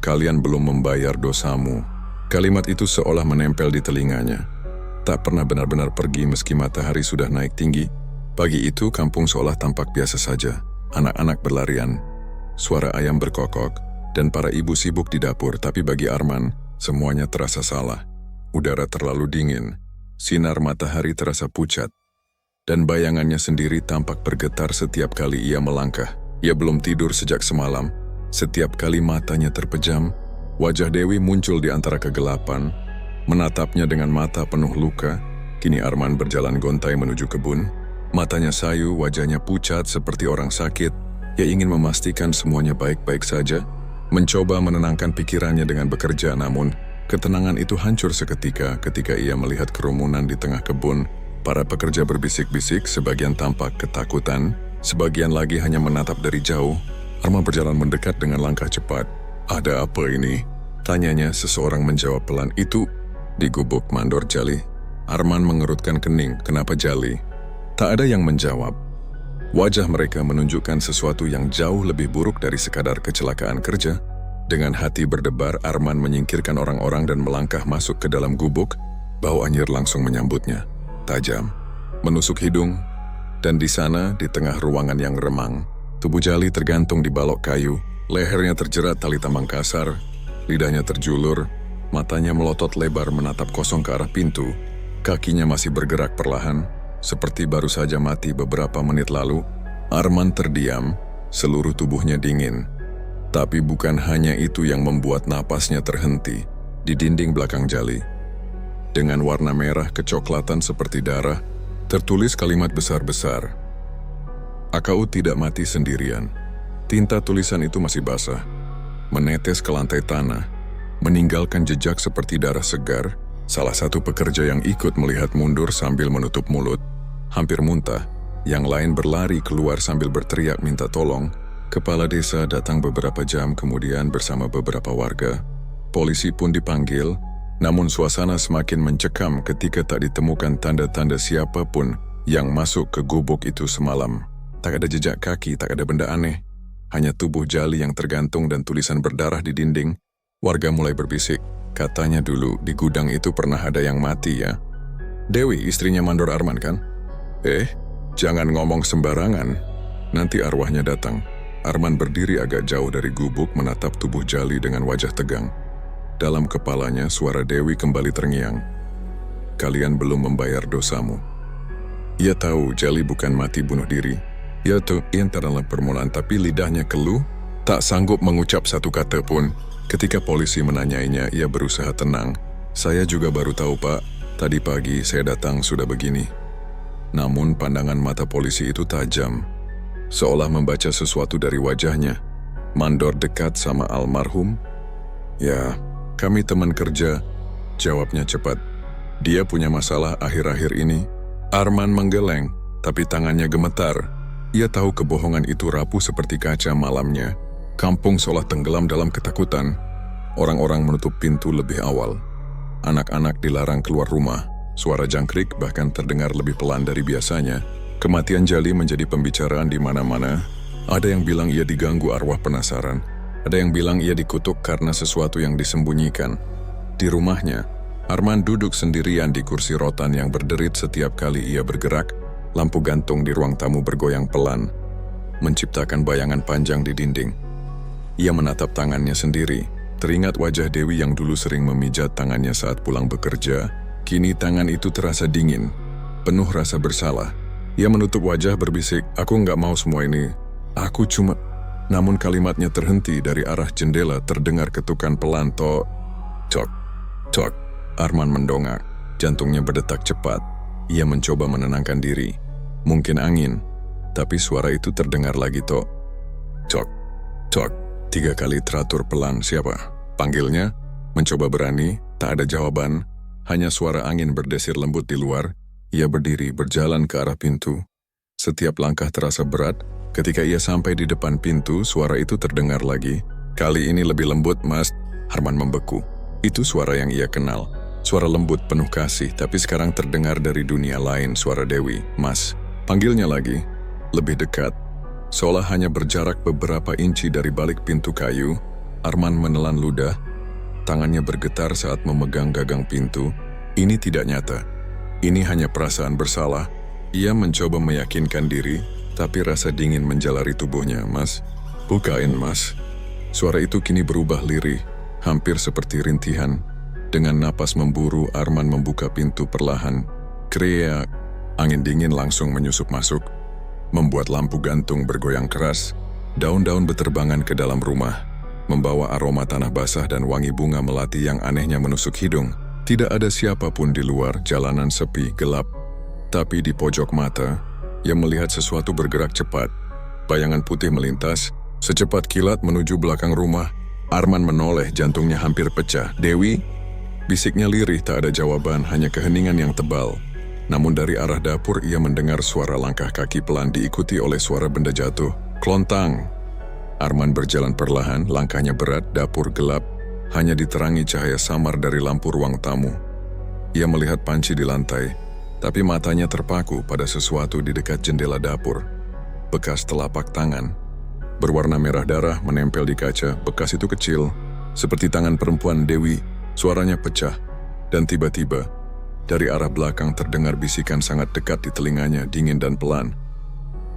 "Kalian belum membayar dosamu." Kalimat itu seolah menempel di telinganya. Tak pernah benar-benar pergi meski matahari sudah naik tinggi. Pagi itu kampung seolah tampak biasa saja. Anak-anak berlarian, suara ayam berkokok, dan para ibu sibuk di dapur. Tapi bagi Arman, semuanya terasa salah. Udara terlalu dingin, sinar matahari terasa pucat, dan bayangannya sendiri tampak bergetar setiap kali ia melangkah. Ia belum tidur sejak semalam, Setiap kali matanya terpejam, wajah Dewi muncul di antara kegelapan, menatapnya dengan mata penuh luka. Kini Arman berjalan gontai menuju kebun. Matanya sayu, wajahnya pucat seperti orang sakit. Ia ingin memastikan semuanya baik-baik saja, mencoba menenangkan pikirannya dengan bekerja, namun ketenangan itu hancur seketika ketika ia melihat kerumunan di tengah kebun. Para pekerja berbisik-bisik, sebagian tampak ketakutan, sebagian lagi hanya menatap dari jauh. Arman berjalan mendekat dengan langkah cepat. "Ada apa ini?" tanyanya. Seseorang menjawab pelan, "Itu di gubuk mandor Jali." Arman mengerutkan kening. "Kenapa Jali?" Tak ada yang menjawab. Wajah mereka menunjukkan sesuatu yang jauh lebih buruk dari sekadar kecelakaan kerja. Dengan hati berdebar, Arman menyingkirkan orang-orang dan melangkah masuk ke dalam gubuk. Bau anyir langsung menyambutnya, tajam, menusuk hidung. Dan di sana, di tengah ruangan yang remang, tubuh Jali tergantung di balok kayu. Lehernya terjerat tali tambang kasar, lidahnya terjulur, matanya melotot lebar menatap kosong ke arah pintu. Kakinya masih bergerak perlahan, seperti baru saja mati beberapa menit lalu. Arman terdiam, seluruh tubuhnya dingin. Tapi bukan hanya itu yang membuat napasnya terhenti. Di dinding belakang Jali, dengan warna merah kecoklatan seperti darah, tertulis kalimat besar-besar. "AKU tidak mati sendirian." Tinta tulisan itu masih basah, menetes ke lantai tanah, meninggalkan jejak seperti darah segar. Salah satu pekerja yang ikut melihat mundur sambil menutup mulut, hampir muntah. Yang lain berlari keluar sambil berteriak minta tolong. Kepala desa datang beberapa jam kemudian bersama beberapa warga. Polisi pun dipanggil, namun suasana semakin mencekam ketika tak ditemukan tanda-tanda siapapun yang masuk ke gubuk itu semalam. Tak ada jejak kaki, tak ada benda aneh. Hanya tubuh Jali yang tergantung dan tulisan berdarah di dinding. Warga mulai berbisik. "Katanya dulu di gudang itu pernah ada yang mati ya." "Dewi, istrinya Mandor Arman kan?" Jangan ngomong sembarangan. Nanti arwahnya datang." Arman berdiri agak jauh dari gubuk menatap tubuh Jali dengan wajah tegang. Dalam kepalanya suara Dewi kembali terngiang. "Kalian belum membayar dosamu." Ia tahu Jali bukan mati bunuh diri. Ia tahu ia dalam permulaan, tapi lidahnya keluh, tak sanggup mengucap satu kata pun. Ketika polisi menanyainya, ia berusaha tenang. "Saya juga baru tahu, Pak. Tadi pagi saya datang sudah begini." Namun pandangan mata polisi itu tajam, seolah membaca sesuatu dari wajahnya. "Mandor dekat sama almarhum?" "Ya, kami teman kerja," jawabnya cepat. "Dia punya masalah akhir-akhir ini." Arman menggeleng, tapi tangannya gemetar. Ia tahu kebohongan itu rapuh seperti kaca malamnya. Kampung seolah tenggelam dalam ketakutan. Orang-orang menutup pintu lebih awal. Anak-anak dilarang keluar rumah. Suara jangkrik bahkan terdengar lebih pelan dari biasanya. Kematian Jali menjadi pembicaraan di mana-mana. Ada yang bilang ia diganggu arwah penasaran. Ada yang bilang ia dikutuk karena sesuatu yang disembunyikan. Di rumahnya, Arman duduk sendirian di kursi rotan yang berderit setiap kali ia bergerak. Lampu gantung di ruang tamu bergoyang pelan, menciptakan bayangan panjang di dinding. Ia menatap tangannya sendiri, teringat wajah Dewi yang dulu sering memijat tangannya saat pulang bekerja. Kini tangan itu terasa dingin, penuh rasa bersalah. Ia menutup wajah berbisik, "Aku nggak mau semua ini. Aku cuma..." Namun kalimatnya terhenti. Dari arah jendela terdengar ketukan pelan. Tok, tok, tok. Arman mendongak, jantungnya berdetak cepat. Ia mencoba menenangkan diri. Mungkin angin, tapi suara itu terdengar lagi. Tok, tok, tok. 3 kali teratur pelan. "Siapa?" panggilnya. Mencoba berani, tak ada jawaban. Hanya suara angin berdesir lembut di luar. Ia berdiri berjalan ke arah pintu. Setiap langkah terasa berat. Ketika ia sampai di depan pintu, suara itu terdengar lagi. "Kali ini lebih lembut, Mas." Arman membeku. Itu suara yang ia kenal. Suara lembut penuh kasih, tapi sekarang terdengar dari dunia lain. Suara Dewi. "Mas." Panggilnya lagi, lebih dekat. Seolah hanya berjarak beberapa inci dari balik pintu kayu. Arman menelan ludah. Tangannya bergetar saat memegang gagang pintu. Ini tidak nyata. Ini hanya perasaan bersalah. Ia mencoba meyakinkan diri, tapi rasa dingin menjalari tubuhnya. "Mas, bukain, Mas." Suara itu kini berubah lirih, hampir seperti rintihan. Dengan napas memburu, Arman membuka pintu perlahan. Kriak. Angin dingin langsung menyusup masuk, membuat lampu gantung bergoyang keras. Daun-daun beterbangan ke dalam rumah, membawa aroma tanah basah dan wangi bunga melati yang anehnya menusuk hidung. Tidak ada siapapun di luar, jalanan sepi, gelap. Tapi di pojok mata, ia melihat sesuatu bergerak cepat. Bayangan putih melintas, secepat kilat menuju belakang rumah. Arman menoleh, jantungnya hampir pecah. "Dewi?" Bisiknya lirih, tak ada jawaban, hanya keheningan yang tebal. Namun dari arah dapur ia mendengar suara langkah kaki pelan diikuti oleh suara benda jatuh. Klontang! Arman berjalan perlahan, langkahnya berat, dapur gelap, hanya diterangi cahaya samar dari lampu ruang tamu. Ia melihat panci di lantai, tapi matanya terpaku pada sesuatu di dekat jendela dapur. Bekas telapak tangan, berwarna merah darah menempel di kaca. Bekas itu kecil, seperti tangan perempuan Dewi. Suaranya pecah, dan tiba-tiba, dari arah belakang terdengar bisikan sangat dekat di telinganya, dingin dan pelan.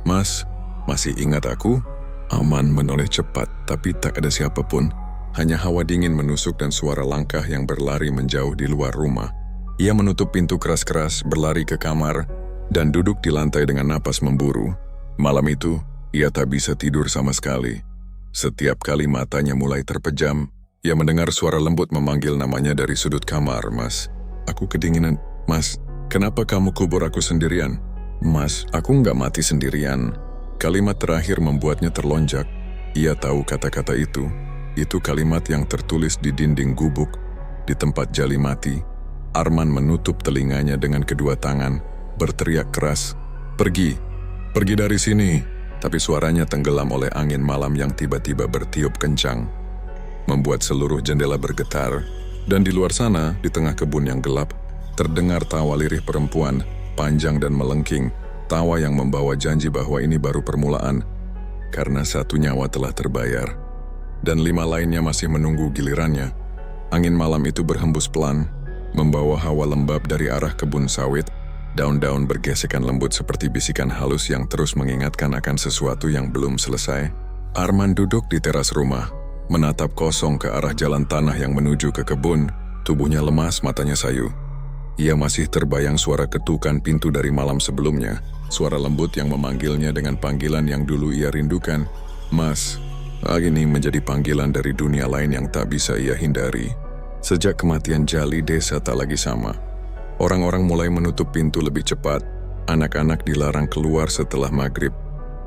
"Mas, masih ingat aku?" Arman menoleh cepat, tapi tak ada siapapun. Hanya hawa dingin menusuk dan suara langkah yang berlari menjauh di luar rumah. Ia menutup pintu keras-keras, berlari ke kamar, dan duduk di lantai dengan napas memburu. Malam itu, ia tak bisa tidur sama sekali. Setiap kali matanya mulai terpejam, ia mendengar suara lembut memanggil namanya dari sudut kamar. "Mas, aku kedinginan." "Mas, kenapa kamu kubur aku sendirian?" "Mas, aku nggak mati sendirian." Kalimat terakhir membuatnya terlonjak. Ia tahu kata-kata itu. Itu kalimat yang tertulis di dinding gubuk, di tempat Jali mati. Arman menutup telinganya dengan kedua tangan, berteriak keras, "Pergi! Pergi dari sini!" Tapi suaranya tenggelam oleh angin malam yang tiba-tiba bertiup kencang, membuat seluruh jendela bergetar. Dan di luar sana, di tengah kebun yang gelap, terdengar tawa lirih perempuan, panjang dan melengking. Tawa yang membawa janji bahwa ini baru permulaan, karena satu nyawa telah terbayar, dan 5 lainnya masih menunggu gilirannya. Angin malam itu berhembus pelan, membawa hawa lembab dari arah kebun sawit. Daun-daun bergesekan lembut seperti bisikan halus yang terus mengingatkan akan sesuatu yang belum selesai. Arman duduk di teras rumah, menatap kosong ke arah jalan tanah yang menuju ke kebun. Tubuhnya lemas, matanya sayu. Ia masih terbayang suara ketukan pintu dari malam sebelumnya, suara lembut yang memanggilnya dengan panggilan yang dulu ia rindukan. "Mas." Ini menjadi panggilan dari dunia lain yang tak bisa ia hindari. Sejak kematian Jali, desa tak lagi sama. Orang-orang mulai menutup pintu lebih cepat, anak-anak dilarang keluar setelah maghrib,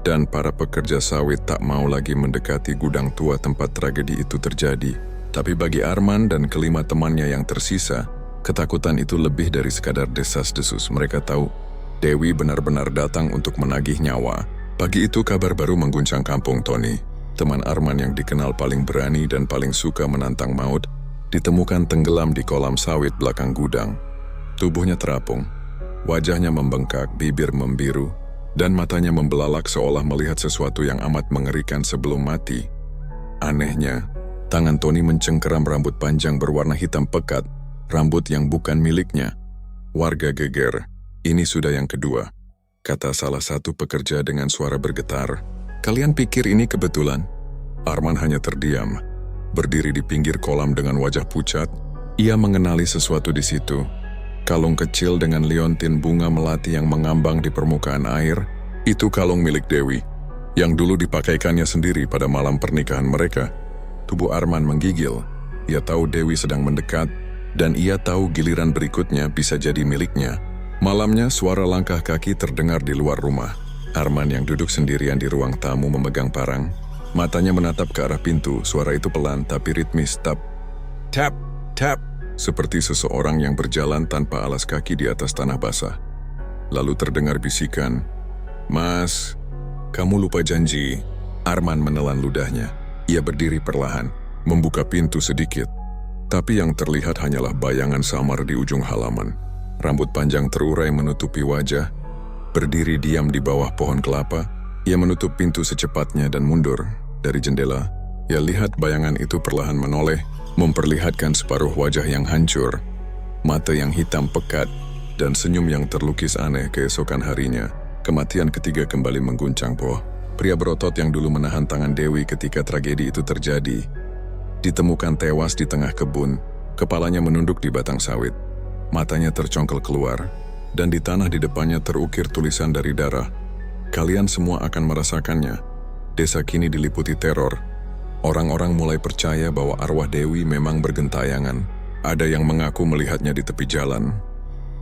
dan para pekerja sawit tak mau lagi mendekati gudang tua tempat tragedi itu terjadi. Tapi bagi Arman dan kelima temannya yang tersisa, ketakutan itu lebih dari sekadar desas-desus. Mereka tahu Dewi benar-benar datang untuk menagih nyawa. Pagi itu kabar baru mengguncang kampung. Tony, teman Arman yang dikenal paling berani dan paling suka menantang maut, ditemukan tenggelam di kolam sawit belakang gudang. Tubuhnya terapung, wajahnya membengkak, bibir membiru, dan matanya membelalak seolah melihat sesuatu yang amat mengerikan sebelum mati. Anehnya, tangan Tony mencengkeram rambut panjang berwarna hitam pekat, rambut yang bukan miliknya. Warga geger. "Ini sudah yang kedua," kata salah satu pekerja dengan suara bergetar. "Kalian pikir ini kebetulan?" Arman hanya terdiam, berdiri di pinggir kolam dengan wajah pucat. Ia mengenali sesuatu di situ. Kalung kecil dengan liontin bunga melati yang mengambang di permukaan air. Itu kalung milik Dewi, yang dulu dipakaikannya sendiri pada malam pernikahan mereka. Tubuh Arman menggigil. Ia tahu Dewi sedang mendekat, dan ia tahu giliran berikutnya bisa jadi miliknya. Malamnya, suara langkah kaki terdengar di luar rumah. Arman yang duduk sendirian di ruang tamu memegang parang. Matanya menatap ke arah pintu. Suara itu pelan tapi ritmis. Tap, tap, tap. Seperti seseorang yang berjalan tanpa alas kaki di atas tanah basah. Lalu terdengar bisikan, "Mas, kamu lupa janji." Arman menelan ludahnya. Ia berdiri perlahan, membuka pintu sedikit. Tapi yang terlihat hanyalah bayangan samar di ujung halaman. Rambut panjang terurai menutupi wajah. Berdiri diam di bawah pohon kelapa, ia menutup pintu secepatnya dan mundur. Dari jendela, ia lihat bayangan itu perlahan menoleh, memperlihatkan separuh wajah yang hancur, mata yang hitam pekat, dan senyum yang terlukis aneh. Keesokan harinya, kematian ketiga kembali mengguncang Po. Pria berotot yang dulu menahan tangan Dewi ketika tragedi itu terjadi, ditemukan tewas di tengah kebun, kepalanya menunduk di batang sawit. Matanya tercongkel keluar, dan di tanah di depannya terukir tulisan dari darah. "Kalian semua akan merasakannya." Desa kini diliputi teror. Orang-orang mulai percaya bahwa arwah Dewi memang bergentayangan. Ada yang mengaku melihatnya di tepi jalan.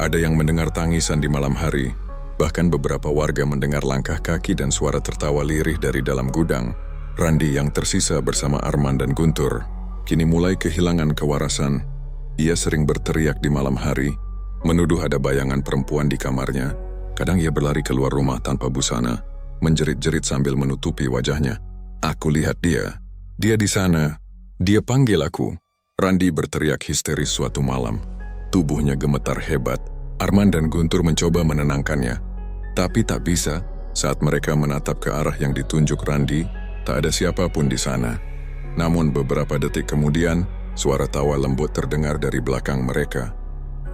Ada yang mendengar tangisan di malam hari. Bahkan beberapa warga mendengar langkah kaki dan suara tertawa lirih dari dalam gudang. Randi yang tersisa bersama Arman dan Guntur kini mulai kehilangan kewarasan. Ia sering berteriak di malam hari, menuduh ada bayangan perempuan di kamarnya. Kadang ia berlari keluar rumah tanpa busana, menjerit-jerit sambil menutupi wajahnya. "Aku lihat dia. Dia di sana. Dia panggil aku." Randi berteriak histeris suatu malam. Tubuhnya gemetar hebat. Arman dan Guntur mencoba menenangkannya. Tapi tak bisa. Saat mereka menatap ke arah yang ditunjuk Randi, tak ada siapapun di sana. Namun beberapa detik kemudian, suara tawa lembut terdengar dari belakang mereka,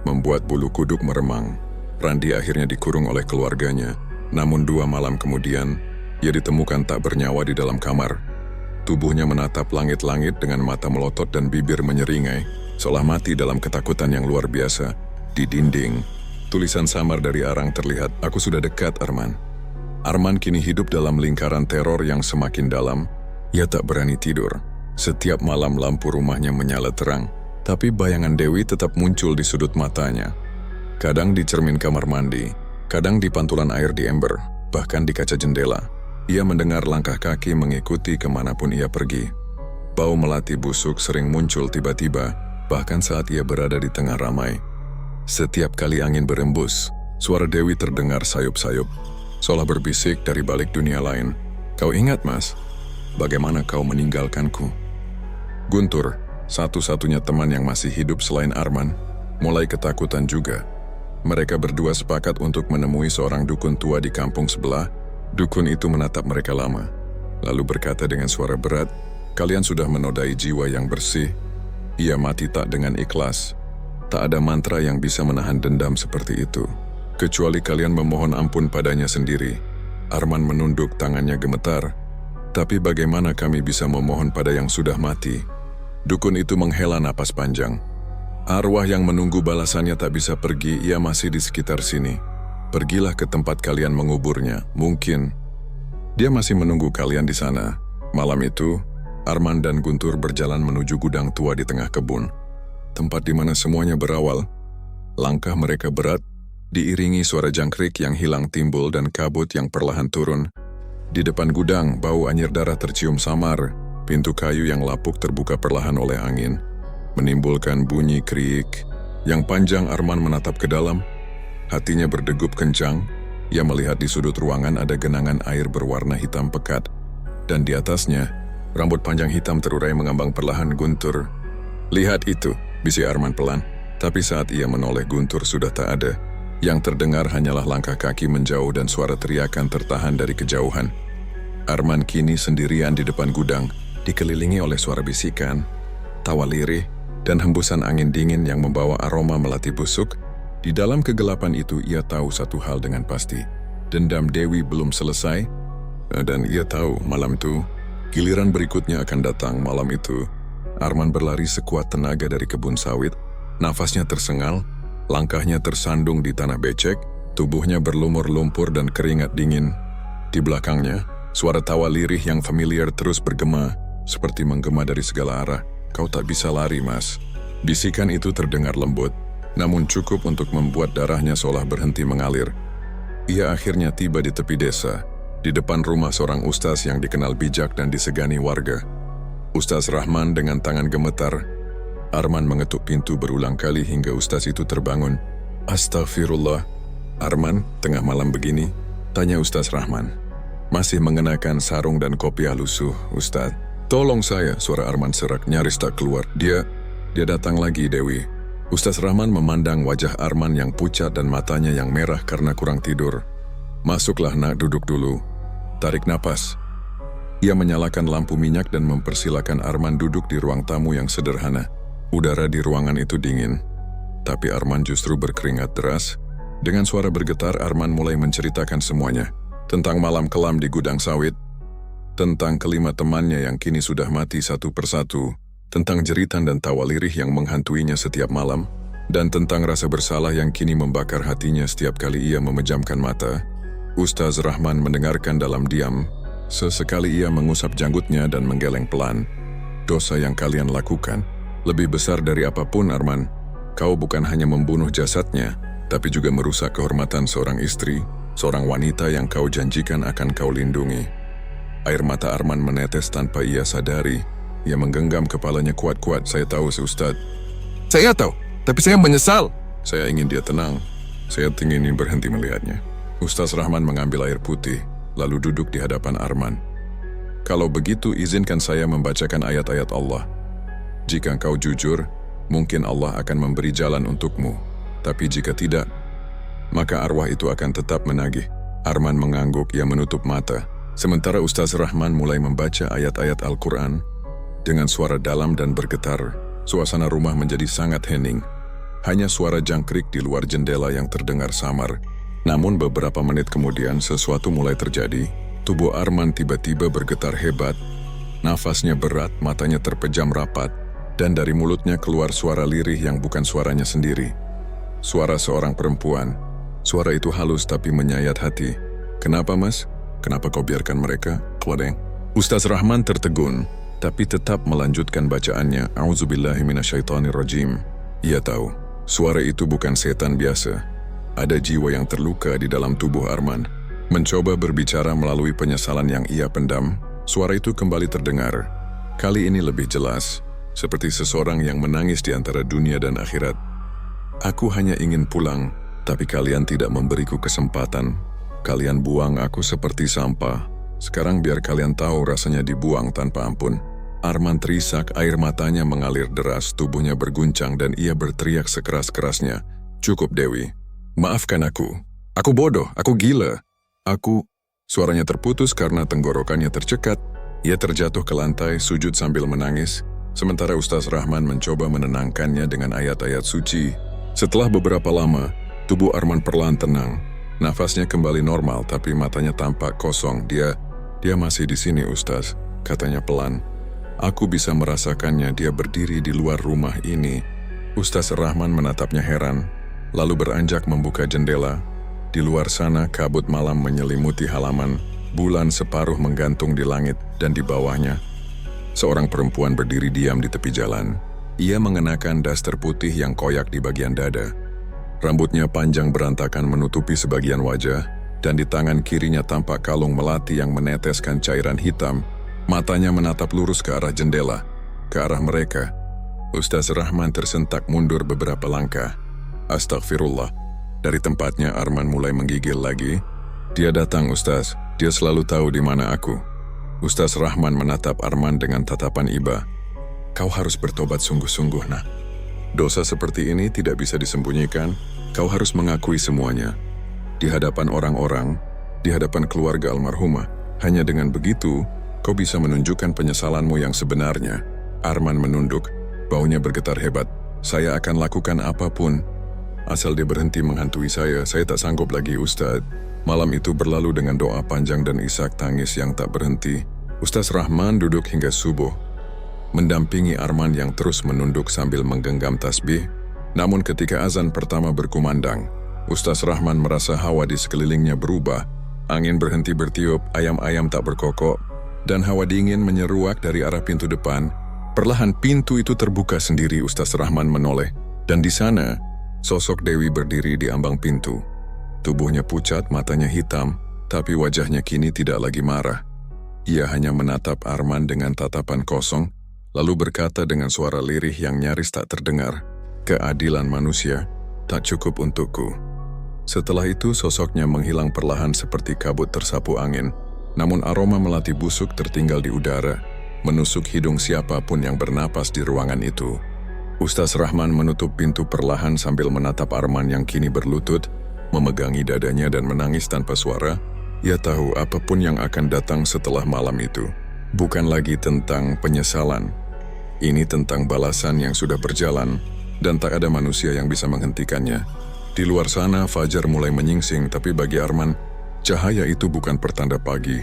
membuat bulu kuduk meremang. Randi akhirnya dikurung oleh keluarganya. Namun 2 malam kemudian, ia ditemukan tak bernyawa di dalam kamar. Tubuhnya menatap langit-langit dengan mata melotot dan bibir menyeringai, seolah mati dalam ketakutan yang luar biasa. Di dinding, tulisan samar dari arang terlihat, "Aku sudah dekat, Arman." Arman kini hidup dalam lingkaran teror yang semakin dalam. Ia tak berani tidur. Setiap malam lampu rumahnya menyala terang, tapi bayangan Dewi tetap muncul di sudut matanya. Kadang di cermin kamar mandi, kadang di pantulan air di ember, bahkan di kaca jendela. Ia mendengar langkah kaki mengikuti kemanapun ia pergi. Bau melati busuk sering muncul tiba-tiba, bahkan saat ia berada di tengah ramai. Setiap kali angin berembus, suara Dewi terdengar sayup-sayup, seolah berbisik dari balik dunia lain. "Kau ingat, Mas? Bagaimana kau meninggalkanku?" Guntur, satu-satunya teman yang masih hidup selain Arman, mulai ketakutan juga. Mereka berdua sepakat untuk menemui seorang dukun tua di kampung sebelah. Dukun itu menatap mereka lama, lalu berkata dengan suara berat, "Kalian sudah menodai jiwa yang bersih. Ia mati tak dengan ikhlas. Tak ada mantra yang bisa menahan dendam seperti itu, kecuali kalian memohon ampun padanya sendiri." Arman menunduk, tangannya gemetar. "Tapi bagaimana kami bisa memohon pada yang sudah mati?" Dukun itu menghela napas panjang. "Arwah yang menunggu balasannya tak bisa pergi, ia masih di sekitar sini. Pergilah ke tempat kalian menguburnya, mungkin dia masih menunggu kalian di sana." Malam itu, Arman dan Guntur berjalan menuju gudang tua di tengah kebun, tempat di mana semuanya berawal. Langkah mereka berat, diiringi suara jangkrik yang hilang timbul dan kabut yang perlahan turun. Di depan gudang, bau anyir darah tercium samar. Pintu kayu yang lapuk terbuka perlahan oleh angin, menimbulkan bunyi kriik. Yang panjang Arman menatap ke dalam. Hatinya berdegup kencang. Ia melihat di sudut ruangan ada genangan air berwarna hitam pekat. Dan di atasnya, rambut panjang hitam terurai mengambang perlahan. "Guntur." "Lihat itu," bisik Arman pelan. Tapi saat ia menoleh, Guntur sudah tak ada. Yang terdengar hanyalah langkah kaki menjauh dan suara teriakan tertahan dari kejauhan. Arman kini sendirian di depan gudang, dikelilingi oleh suara bisikan, tawa lirih, dan hembusan angin dingin yang membawa aroma melati busuk. Di dalam kegelapan itu ia tahu satu hal dengan pasti. Dendam Dewi belum selesai, dan ia tahu malam itu, giliran berikutnya akan datang. Malam itu, Arman berlari sekuat tenaga dari kebun sawit. Nafasnya tersengal, langkahnya tersandung di tanah becek, tubuhnya berlumur lumpur dan keringat dingin. Di belakangnya, suara tawa lirih yang familiar terus bergema, seperti menggema dari segala arah. "Kau tak bisa lari, Mas." Bisikan itu terdengar lembut, namun cukup untuk membuat darahnya seolah berhenti mengalir. Ia akhirnya tiba di tepi desa, di depan rumah seorang ustaz yang dikenal bijak dan disegani warga. Ustaz Rahman dengan tangan gemetar. Arman mengetuk pintu berulang kali hingga ustaz itu terbangun. "Astagfirullah, Arman, tengah malam begini?" tanya Ustaz Rahman. "Masih mengenakan sarung dan kopiah lusuh, Ustaz." "Tolong saya," suara Arman serak, nyaris tak keluar. Dia datang lagi, Dewi." Ustaz Rahman memandang wajah Arman yang pucat dan matanya yang merah karena kurang tidur. "Masuklah nak, duduk dulu. Tarik napas." Ia menyalakan lampu minyak dan mempersilakan Arman duduk di ruang tamu yang sederhana. Udara di ruangan itu dingin, tapi Arman justru berkeringat deras. Dengan suara bergetar, Arman mulai menceritakan semuanya. Tentang malam kelam di gudang sawit, tentang kelima temannya yang kini sudah mati satu persatu, tentang jeritan dan tawa lirih yang menghantuinya setiap malam, dan tentang rasa bersalah yang kini membakar hatinya setiap kali ia memejamkan mata. Ustaz Rahman mendengarkan dalam diam, Sesekali ia mengusap janggutnya dan menggeleng pelan. Dosa yang kalian lakukan lebih besar dari apapun, Arman. Kau bukan hanya membunuh jasadnya, tapi juga merusak kehormatan seorang istri, seorang wanita yang kau janjikan akan kau lindungi. Air mata Arman menetes tanpa ia sadari. Ia menggenggam kepalanya kuat-kuat. Saya tahu, Ustaz. Saya tahu, tapi saya menyesal. Saya ingin dia tenang. Saya ingin berhenti melihatnya. Ustaz Rahman mengambil air putih, lalu duduk di hadapan Arman. Kalau begitu, izinkan saya membacakan ayat-ayat Allah. Jika engkau jujur, mungkin Allah akan memberi jalan untukmu. Tapi jika tidak, maka arwah itu akan tetap menagih. Arman mengangguk, ia menutup mata. Sementara Ustaz Rahman mulai membaca ayat-ayat Al-Quran. Dengan suara dalam dan bergetar, suasana rumah menjadi sangat hening. Hanya suara jangkrik di luar jendela yang terdengar samar. Namun beberapa menit kemudian sesuatu mulai terjadi. Tubuh Arman tiba-tiba bergetar hebat. Nafasnya berat, matanya terpejam rapat, dan dari mulutnya keluar suara lirih yang bukan suaranya sendiri. Suara seorang perempuan. Suara itu halus tapi menyayat hati. Kenapa, Mas? Kenapa kau biarkan mereka? Klodeng. Ustaz Rahman tertegun, tapi tetap melanjutkan bacaannya. A'udzubillahi minasyaitonirrajim. Ia tahu, suara itu bukan setan biasa. Ada jiwa yang terluka di dalam tubuh Arman. Mencoba berbicara melalui penyesalan yang ia pendam, suara itu kembali terdengar. Kali ini lebih jelas, seperti seseorang yang menangis di antara dunia dan akhirat. Aku hanya ingin pulang, tapi kalian tidak memberiku kesempatan. Kalian buang aku seperti sampah. Sekarang biar kalian tahu rasanya dibuang tanpa ampun. Arman terisak, air matanya mengalir deras, tubuhnya berguncang dan ia berteriak sekeras-kerasnya. Cukup, Dewi. Maafkan aku. Aku bodoh, aku gila. Suaranya terputus karena tenggorokannya tercekat. Ia terjatuh ke lantai, sujud sambil menangis. Sementara Ustaz Rahman mencoba menenangkannya dengan ayat-ayat suci. Setelah beberapa lama, tubuh Arman perlahan tenang. Nafasnya kembali normal, tapi matanya tampak kosong. Dia masih di sini, Ustaz, katanya pelan. Aku bisa merasakannya, dia berdiri di luar rumah ini. Ustaz Rahman menatapnya heran, lalu beranjak membuka jendela. Di luar sana, kabut malam menyelimuti halaman. Bulan separuh menggantung di langit dan di bawahnya. Seorang perempuan berdiri diam di tepi jalan. Ia mengenakan daster putih yang koyak di bagian dada. Rambutnya panjang berantakan menutupi sebagian wajah, dan di tangan kirinya tampak kalung melati yang meneteskan cairan hitam. Matanya menatap lurus ke arah jendela, ke arah mereka. Ustaz Rahman tersentak mundur beberapa langkah. Astagfirullah. Dari tempatnya Arman mulai menggigil lagi. Dia datang, Ustaz. Dia selalu tahu di mana aku. Ustaz Rahman menatap Arman dengan tatapan iba. Kau harus bertobat sungguh-sungguh, nak. Dosa seperti ini tidak bisa disembunyikan. Kau harus mengakui semuanya. Di hadapan orang-orang, di hadapan keluarga almarhumah. Hanya dengan begitu, kau bisa menunjukkan penyesalanmu yang sebenarnya. Arman menunduk, baunya bergetar hebat. Saya akan lakukan apapun. Asal dia berhenti menghantui saya tak sanggup lagi, Ustaz. Malam itu berlalu dengan doa panjang dan isak tangis yang tak berhenti. Ustaz Rahman duduk hingga subuh, mendampingi Arman yang terus menunduk sambil menggenggam tasbih. Namun ketika azan pertama berkumandang, Ustaz Rahman merasa hawa di sekelilingnya berubah. Angin berhenti bertiup, ayam-ayam tak berkokok, dan hawa dingin menyeruak dari arah pintu depan. Perlahan pintu itu terbuka sendiri. Ustaz Rahman menoleh, dan di sana sosok Dewi berdiri di ambang pintu. Tubuhnya pucat, matanya hitam, tapi wajahnya kini tidak lagi marah. Ia hanya menatap Arman dengan tatapan kosong, lalu berkata dengan suara lirih yang nyaris tak terdengar, "Keadilan manusia tak cukup untukku." Setelah itu sosoknya menghilang perlahan seperti kabut tersapu angin, namun aroma melati busuk tertinggal di udara, menusuk hidung siapapun yang bernapas di ruangan itu. Ustaz Rahman menutup pintu perlahan sambil menatap Arman yang kini berlutut, memegangi dadanya dan menangis tanpa suara. Ia tahu apapun yang akan datang setelah malam itu bukan lagi tentang penyesalan. Ini tentang balasan yang sudah berjalan, dan tak ada manusia yang bisa menghentikannya. Di luar sana, fajar mulai menyingsing, tapi bagi Arman, cahaya itu bukan pertanda pagi,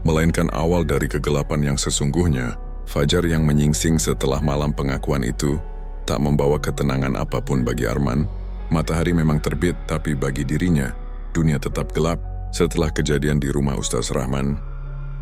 melainkan awal dari kegelapan yang sesungguhnya. Fajar yang menyingsing setelah malam pengakuan itu tak membawa ketenangan apapun bagi Arman. Matahari memang terbit, tapi bagi dirinya, dunia tetap gelap. Setelah kejadian di rumah Ustaz Rahman,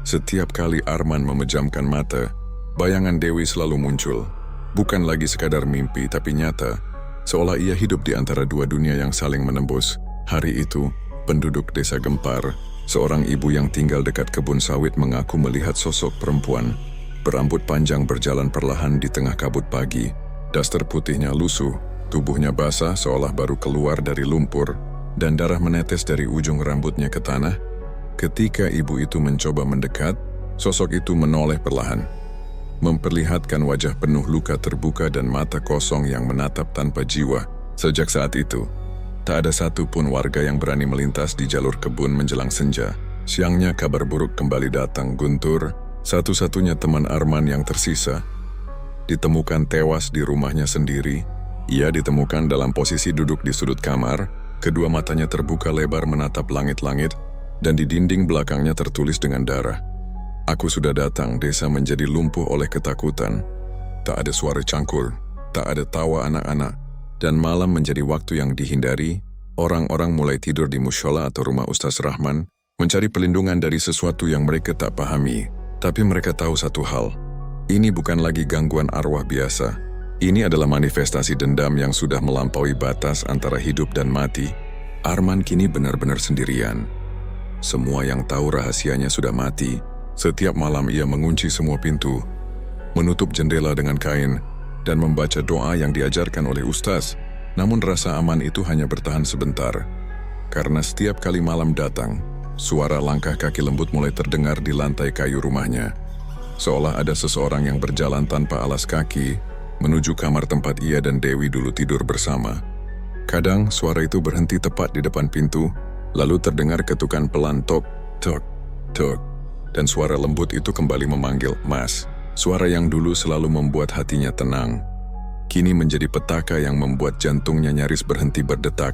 Setiap kali Arman memejamkan mata, bayangan Dewi selalu muncul. Bukan lagi sekadar mimpi tapi nyata, seolah ia hidup di antara dua dunia yang saling menembus. Hari itu, penduduk desa Gempar, seorang ibu yang tinggal dekat kebun sawit mengaku melihat sosok perempuan berambut panjang berjalan perlahan di tengah kabut pagi. Daster putihnya lusuh, tubuhnya basah seolah baru keluar dari lumpur, dan darah menetes dari ujung rambutnya ke tanah. Ketika ibu itu mencoba mendekat, sosok itu menoleh perlahan, memperlihatkan wajah penuh luka terbuka dan mata kosong yang menatap tanpa jiwa. Sejak saat itu, tak ada satupun warga yang berani melintas di jalur kebun menjelang senja. Siangnya kabar buruk kembali datang. Guntur, satu-satunya teman Arman yang tersisa, ditemukan tewas di rumahnya sendiri. Ia ditemukan dalam posisi duduk di sudut kamar, kedua matanya terbuka lebar menatap langit-langit, dan di dinding belakangnya tertulis dengan darah, "Aku sudah datang." Desa menjadi lumpuh oleh ketakutan. Tak ada suara cangkul, tak ada tawa anak-anak, dan malam menjadi waktu yang dihindari. Orang-orang mulai tidur di mushola atau rumah Ustaz Rahman, mencari perlindungan dari sesuatu yang mereka tak pahami. Tapi mereka tahu satu hal, ini bukan lagi gangguan arwah biasa. Ini adalah manifestasi dendam yang sudah melampaui batas antara hidup dan mati. Arman kini benar-benar sendirian. Semua yang tahu rahasianya sudah mati. Setiap malam ia mengunci semua pintu, menutup jendela dengan kain, dan membaca doa yang diajarkan oleh Ustaz. Namun rasa aman itu hanya bertahan sebentar. Karena setiap kali malam datang, suara langkah kaki lembut mulai terdengar di lantai kayu rumahnya. Seolah ada seseorang yang berjalan tanpa alas kaki, menuju kamar tempat ia dan Dewi dulu tidur bersama. Kadang suara itu berhenti tepat di depan pintu, lalu terdengar ketukan pelan tok, tok, tok, dan suara lembut itu kembali memanggil, "Mas." Suara yang dulu selalu membuat hatinya tenang, kini menjadi petaka yang membuat jantungnya nyaris berhenti berdetak.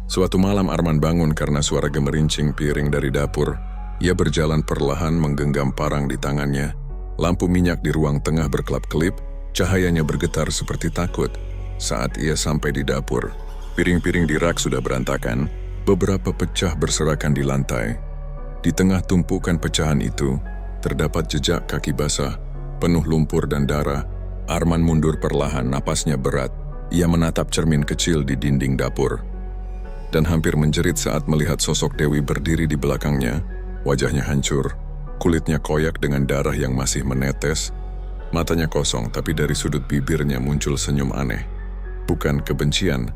Suatu malam Arman bangun karena suara gemerincing piring dari dapur. Ia berjalan perlahan menggenggam parang di tangannya. Lampu minyak di ruang tengah berkelap-kelip, cahayanya bergetar seperti takut. Saat ia sampai di dapur, piring-piring di rak sudah berantakan, beberapa pecah berserakan di lantai. Di tengah tumpukan pecahan itu, terdapat jejak kaki basah, penuh lumpur dan darah. Arman mundur perlahan, napasnya berat. Ia menatap cermin kecil di dinding dapur, dan hampir menjerit saat melihat sosok Dewi berdiri di belakangnya. Wajahnya hancur, kulitnya koyak dengan darah yang masih menetes. Matanya kosong, tapi dari sudut bibirnya muncul senyum aneh. Bukan kebencian,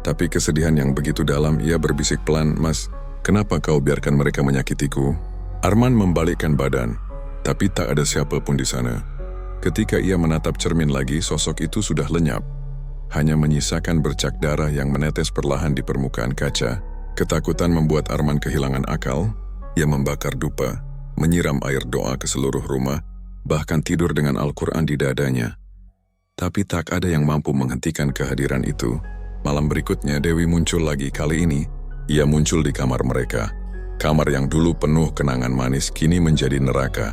tapi kesedihan yang begitu dalam. Ia berbisik pelan, "Mas, kenapa kau biarkan mereka menyakitiku?" Arman membalikkan badan, tapi tak ada siapapun di sana. Ketika ia menatap cermin lagi, sosok itu sudah lenyap. Hanya menyisakan bercak darah yang menetes perlahan di permukaan kaca. Ketakutan membuat Arman kehilangan akal. Ia membakar dupa, menyiram air doa ke seluruh rumah, bahkan tidur dengan Al-Quran di dadanya. Tapi tak ada yang mampu menghentikan kehadiran itu. Malam berikutnya Dewi muncul lagi. Kali ini, ia muncul di kamar mereka. Kamar yang dulu penuh kenangan manis kini menjadi neraka.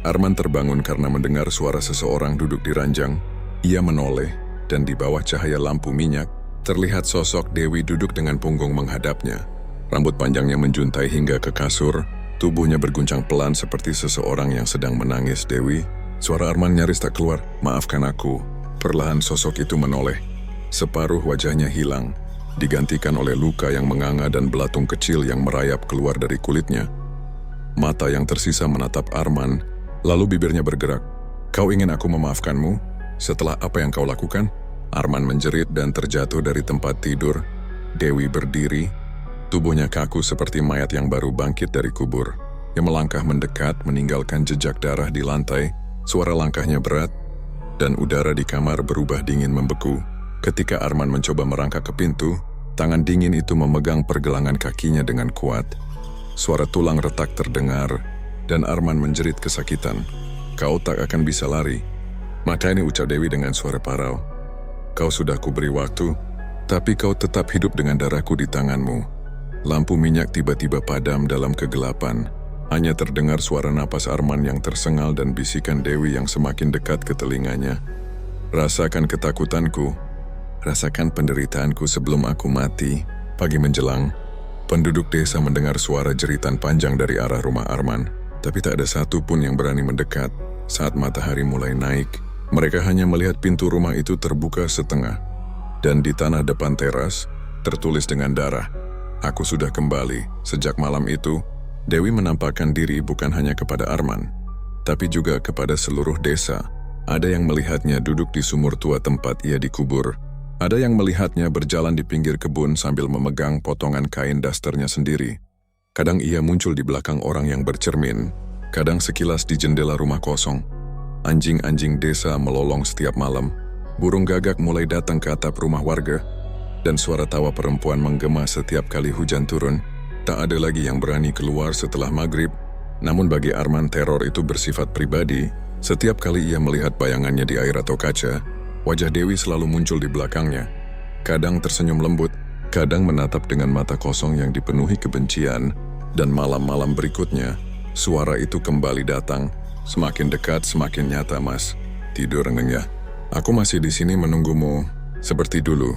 Arman terbangun karena mendengar suara seseorang duduk di ranjang. Ia menoleh, dan di bawah cahaya lampu minyak, terlihat sosok Dewi duduk dengan punggung menghadapnya. Rambut panjangnya menjuntai hingga ke kasur, tubuhnya berguncang pelan seperti seseorang yang sedang menangis. "Dewi." Suara Arman nyaris tak keluar. "Maafkan aku." Perlahan sosok itu menoleh. Separuh wajahnya hilang, digantikan oleh luka yang menganga dan belatung kecil yang merayap keluar dari kulitnya. Mata yang tersisa menatap Arman, lalu bibirnya bergerak. "Kau ingin aku memaafkanmu setelah apa yang kau lakukan?" Arman menjerit dan terjatuh dari tempat tidur. Dewi berdiri, tubuhnya kaku seperti mayat yang baru bangkit dari kubur. Ia melangkah mendekat, meninggalkan jejak darah di lantai. Suara langkahnya berat, dan udara di kamar berubah dingin membeku. Ketika Arman mencoba merangkak ke pintu, tangan dingin itu memegang pergelangan kakinya dengan kuat. Suara tulang retak terdengar, dan Arman menjerit kesakitan. "Kau tak akan bisa lari." "Maka ini," ucap Dewi dengan suara parau. "Kau sudah kuberi waktu, tapi kau tetap hidup dengan darahku di tanganmu." Lampu minyak tiba-tiba padam dalam kegelapan. Hanya terdengar suara napas Arman yang tersengal dan bisikan Dewi yang semakin dekat ke telinganya. "Rasakan ketakutanku, rasakan penderitaanku sebelum aku mati." Pagi menjelang, penduduk desa mendengar suara jeritan panjang dari arah rumah Arman. Tapi tak ada satu pun yang berani mendekat. Saat matahari mulai naik, mereka hanya melihat pintu rumah itu terbuka setengah. Dan di tanah depan teras, tertulis dengan darah, "Aku sudah kembali." Sejak malam itu, Dewi menampakkan diri bukan hanya kepada Arman, tapi juga kepada seluruh desa. Ada yang melihatnya duduk di sumur tua tempat ia dikubur. Ada yang melihatnya berjalan di pinggir kebun sambil memegang potongan kain dasternya sendiri. Kadang ia muncul di belakang orang yang bercermin, kadang sekilas di jendela rumah kosong. Anjing-anjing desa melolong setiap malam. Burung gagak mulai datang ke atap rumah warga, dan suara tawa perempuan menggema setiap kali hujan turun. Tak ada lagi yang berani keluar setelah maghrib. Namun bagi Arman, teror itu bersifat pribadi. Setiap kali ia melihat bayangannya di air atau kaca, wajah Dewi selalu muncul di belakangnya. Kadang tersenyum lembut, kadang menatap dengan mata kosong yang dipenuhi kebencian. Dan malam-malam berikutnya, suara itu kembali datang. Semakin dekat, semakin nyata, "Mas. Tidur nyenyak. Aku masih di sini menunggumu, seperti dulu."